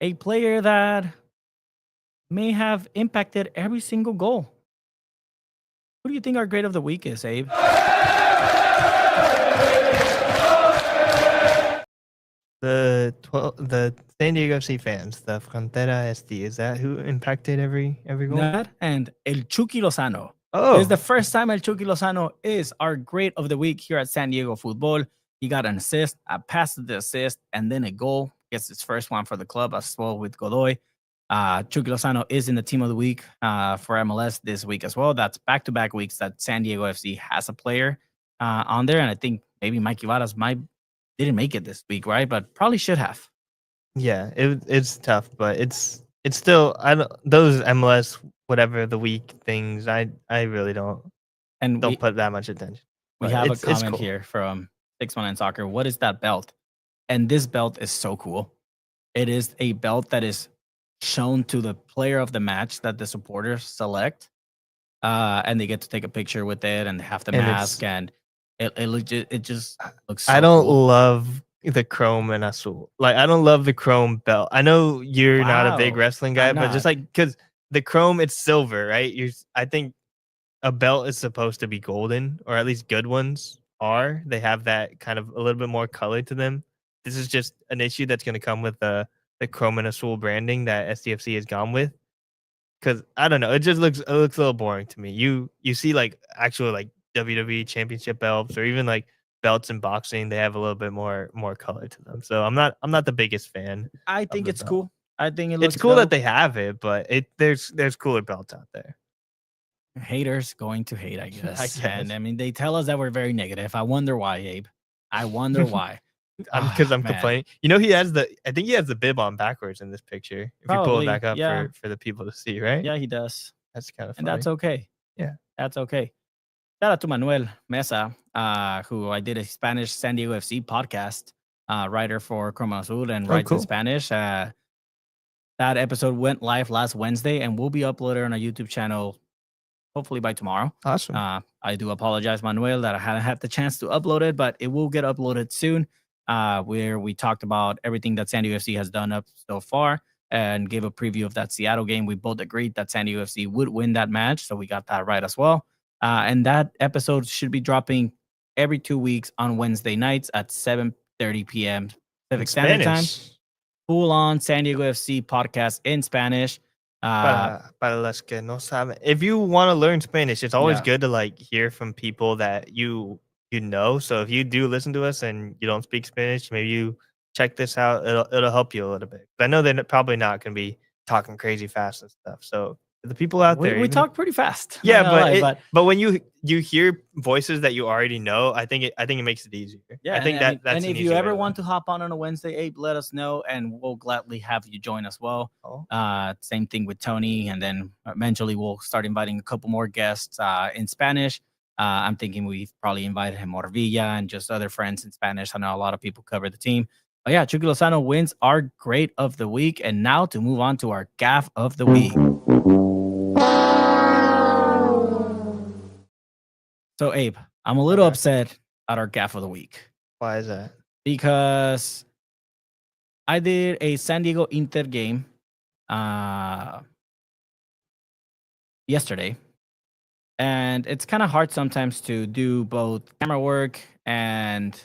S3: A player that may have impacted every single goal. Who do you think our grade of the week is, Abe?
S4: The San Diego FC fans, the Frontera SD, is that who impacted every goal?
S3: That and El Chucky Lozano.
S4: Oh.
S3: This is the first time El Chucky Lozano is our grade of the week here at San Diego Football. He got an assist, a pass to the assist, and then a goal. Gets his first one for the club as well with Godoy. Chucky Lozano is in the team of the week for MLS this week as well. That's back-to-back weeks that San Diego FC has a player on there. And I think maybe Mikey Varas didn't make it this week, right? But probably should have.
S4: Yeah, it's tough, but it's still those MLS whatever the week things. I really don't put that much attention.
S3: We
S4: But
S3: have a
S4: it's
S3: comment
S4: cool.
S3: here from 619 Soccer. What is that belt? And this belt is so cool. It is a belt that is shown to the player of the match that the supporters select, and they get to take a picture with it, and they have the
S4: And
S3: mask, and it just looks. So
S4: I don't
S3: cool.
S4: love the chrome and azul. Like, I don't love the chrome belt. I know you're not a big
S3: Wow.
S4: wrestling guy,
S3: I'm
S4: but just
S3: not.
S4: because the chrome, it's silver, right? I think a belt is supposed to be golden, or at least good ones are. They have that kind of a little bit more color to them. This is just an issue that's going to come with the chrome and azul branding that SDFC has gone with. Because I don't know, it looks a little boring to me. You see like actual like WWE championship belts, or even like belts in boxing, they have a little bit more color to them. So I'm not the biggest fan.
S3: I think
S4: the
S3: it's
S4: belt.
S3: cool. I think it looks
S4: It's cool that
S3: dope.
S4: they have it, but there's cooler belts out there.
S3: Haters going to hate, I guess.
S4: guess.
S3: And I mean, they tell us that we're very negative. I wonder why, Abe. I wonder why.
S4: Because I'm
S3: Man.
S4: complaining. You know, I think he has the bib on backwards in this picture. If you pull
S3: Probably,
S4: it back up
S3: yeah.
S4: for the people to see, right?
S3: Yeah, he does.
S4: That's kind of
S3: And
S4: funny.
S3: that's okay.
S4: Yeah.
S3: That's okay. Shout out to Manuel Mesa, who I did a Spanish San Diego FC podcast, writer for Croma Azul and writes in
S4: cool.
S3: Spanish. That episode went live last Wednesday and will be uploaded on a YouTube channel hopefully by tomorrow.
S4: Awesome.
S3: I do apologize, Manuel, that I hadn't had the chance to upload it, but it will get uploaded soon, where we talked about everything that San Diego FC has done up so far and gave a preview of that Seattle game. We both agreed that San Diego FC would win that match, so we got that right as well. And that episode should be dropping every 2 weeks on Wednesday nights at 7:30 p.m. Pacific Standard Time. Full on San Diego FC podcast in Spanish.
S4: Para los que no saben, if you want to learn Spanish, it's always
S3: Yeah.
S4: good to like hear from people that you know. So if you do listen to us and you don't speak Spanish, maybe you check this out. It'll help you a little bit. I know they're probably not going to be talking crazy fast and stuff. So The people out there.
S3: We
S4: even
S3: talk pretty fast.
S4: Yeah,
S3: not gonna lie,
S4: but when you hear voices that you already know, I think it makes it easier.
S3: yeah,
S4: I think
S3: and
S4: that's
S3: and
S4: an
S3: if you
S4: easier way
S3: ever
S4: to
S3: want to hop on a Wednesday, Abe, let us know, and we'll gladly have you join as well. Same thing with Tony, and then eventually we'll start inviting a couple more guests in Spanish. I'm thinking we've probably invited him Morvilla and just other friends in Spanish. I know a lot of people cover the team. But yeah, Chucky Lozano wins our Great of the Week, and now to move on to our Gaff of the Week. So, Abe, I'm a little upset at our Gaff of the Week.
S4: Why is that?
S3: Because I did a San Diego Inter game yesterday, and it's kind of hard sometimes to do both camera work and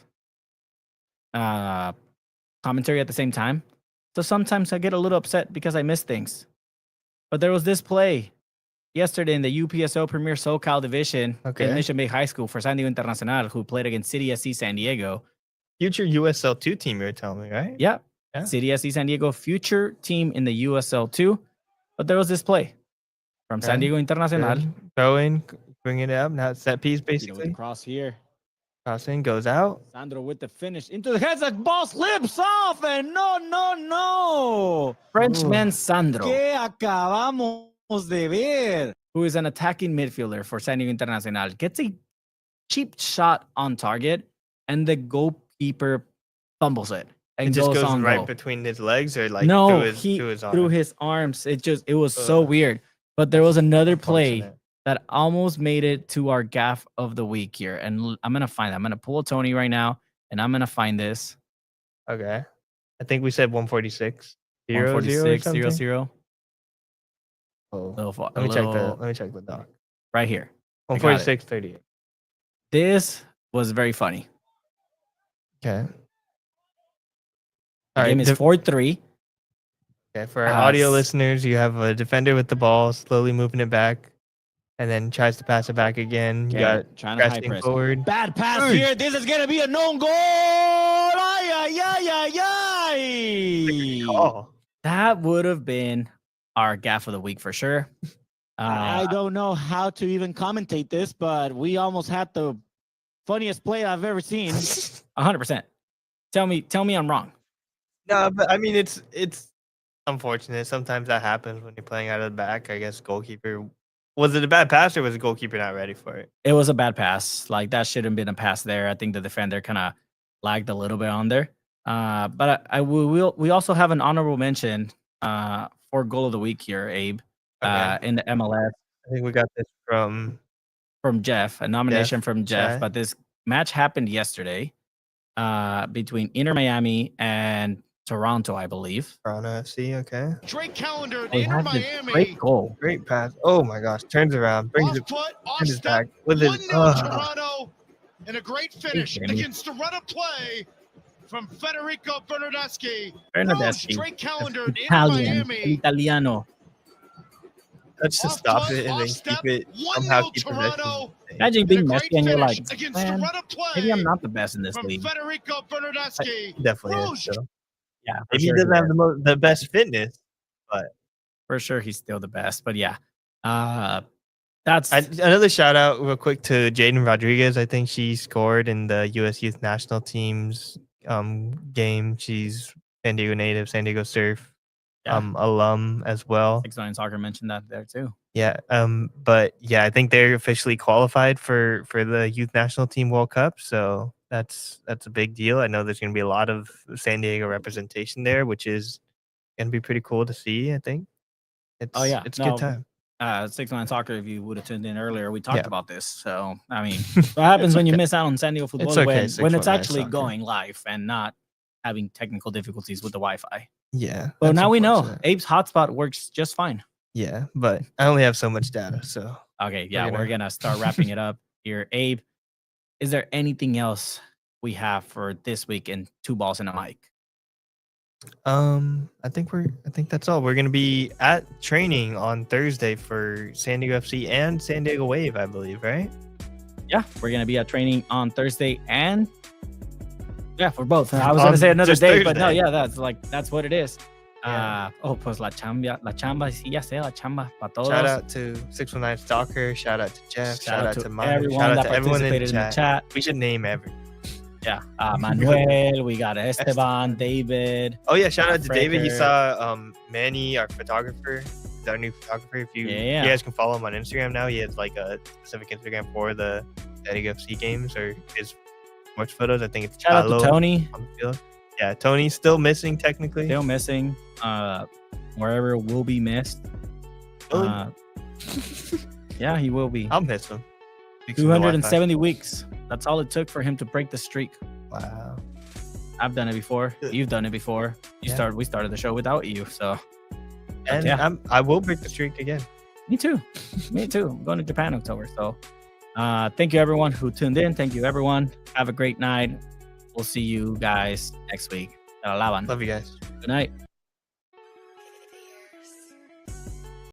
S3: commentary at the same time. So sometimes I get a little upset because I miss things. But there was this play yesterday in the UPSO Premier SoCal Division in Mission Bay High School for San Diego Internacional, who played against City SC San Diego.
S4: Future USL2 team, you were telling me, right?
S3: Yeah.
S4: Yeah.
S3: City SC San Diego, future team in the USL2. But there was this play from San Diego Internacional.
S4: Good. Throw in, bring it up. Now set piece,
S3: With
S4: basically.
S3: the cross here.
S4: Crossing goes out.
S3: Sandro with the finish into the heads. The ball slips off, and no. Frenchman Sandro.
S18: ¿Qué acabamos de ver?
S3: Who is an attacking midfielder for San Diego Internacional, gets a cheap shot on target, and the goalkeeper fumbles it. And
S4: It just goes
S3: on
S4: right
S3: goal.
S4: between his legs, or like
S3: No,
S4: through his arm.
S3: through his arms. It was so weird. But there was another play that almost made it to our Gaff of the Week here. And I'm going to find it. I'm going to pull Tony right now, and I'm going to find this.
S4: Okay. I think we said 146.
S3: 146, 0.
S4: Oh,
S3: Little,
S4: let me check the doc.
S3: Right here. I got it.
S4: 146.38.
S3: This was very funny.
S4: Okay.
S3: The game is 4-3.
S4: Okay, for our audio listeners, you have a defender with the ball, slowly moving it back, and then tries to pass it back again. You
S18: Okay,
S4: got
S18: trying to high
S4: pressing
S18: press.
S4: forward.
S18: Bad pass here. This is going to be a known goal. Ay, ay, ay, ay, ay.
S3: That would have been our Gaff of the Week for sure.
S18: I don't know how to even commentate this, but we almost had the funniest play I've ever seen.
S3: 100%. Tell me I'm wrong.
S4: No, but I mean it's unfortunate. Sometimes that happens when you're playing out of the back. I guess goalkeeper, was it a bad pass or was the goalkeeper not ready for it?
S3: It was a bad pass. Like that shouldn't have been a pass there. I think the defender kind of lagged a little bit on there. But we also have an honorable mention for goal of the week here, Abe, in the MLS.
S4: I think we got this from
S3: Jeff, a nomination from Jeff.
S4: Okay.
S3: But this match happened yesterday between Inter Miami and Toronto, I believe.
S4: Toronto FC, okay.
S2: Drake Calendar,
S3: They
S2: Inter
S3: had this
S2: Miami.
S3: great goal.
S4: Great pass. Oh my gosh, turns around, brings it, turns it back with his.
S2: 1-0 Toronto, and a great finish
S3: kidding me?
S2: against the run-up play from Federico Bernardeschi.
S3: Bernardeschi,
S2: Drake Calendar, Inter
S3: Italian,
S2: Miami.
S3: Italiano.
S4: Let's just stop it and then keep it somehow keep possession.
S3: Imagine being Messi and you're like,
S2: against the
S3: man,
S2: run-up play
S3: maybe I'm not the best in this
S2: from
S3: league.
S2: Federico Bernardeschi.
S4: Definitely is. So.
S3: Yeah, for
S4: Maybe
S3: sure
S4: he doesn't
S3: he
S4: have the best fitness, but
S3: for sure he's still the best. But yeah, that's
S4: another shout out real quick to Jaden Rodriguez. I think she scored in the U.S. Youth National Team's game. She's San Diego native, San Diego Surf alum as well.
S3: Exotic Soccer mentioned that there too.
S4: Yeah, but yeah, I think they're officially qualified for the Youth National Team World Cup. So that's a big deal. I know there's going to be a lot of San Diego representation there, which is going to be pretty cool to see. I think. It's a good time.
S3: 6ix9ine Soccer, if you would have tuned in earlier, we talked about this. So I mean, what happens when you miss out on San Diego football when it's actually going live and not having technical difficulties with the Wi-Fi?
S4: Yeah.
S3: Well, now we know Abe's hotspot works just fine.
S4: Yeah, but I only have so much data, so
S3: okay. Yeah, we're gonna start wrapping it up here. Abe, is there anything else we have for this week in Two Balls and a Mic?
S4: I think that's all. We're gonna be at training on Thursday for San Diego FC and San Diego Wave, I believe, right?
S3: Yeah, we're gonna be at training on Thursday and for both. I was gonna say another day, but no, yeah, that's what it is. Pues la chamba, sí, ya sé, la chamba para todos.
S4: Shout out to 619 Stalker. Shout out to Jeff. Shout out to Manu.
S3: everyone
S4: Shout out
S3: that
S4: to everyone in
S3: participated in the chat.
S4: We should name everyone.
S3: Yeah, Manuel, we got Esteban, David.
S4: Oh yeah, shout out to David. He
S3: Frecker.
S4: saw Manny, our photographer. He's our new photographer. If you guys can follow him on Instagram now. He has like a specific Instagram for the SDFC games or his sports photos. I think it's
S3: Shout out to
S4: Paolo
S3: Tony.
S4: on the field. Yeah, Tony's still missing technically.
S3: Still missing. Wherever will be missed. Yeah, he will be.
S4: I'll miss him. Fix him the
S3: 270 weeks. That's all it took for him to break the streak.
S4: Wow.
S3: I've done it before. You've done it before. We started the show without you, so.
S4: And
S3: yeah.
S4: I will break the streak again.
S3: Me too. Me too. I'm going to Japan October. So thank you everyone who tuned in. Thank you everyone. Have a great night. We'll see you guys next week.
S4: Love you guys.
S3: Good night.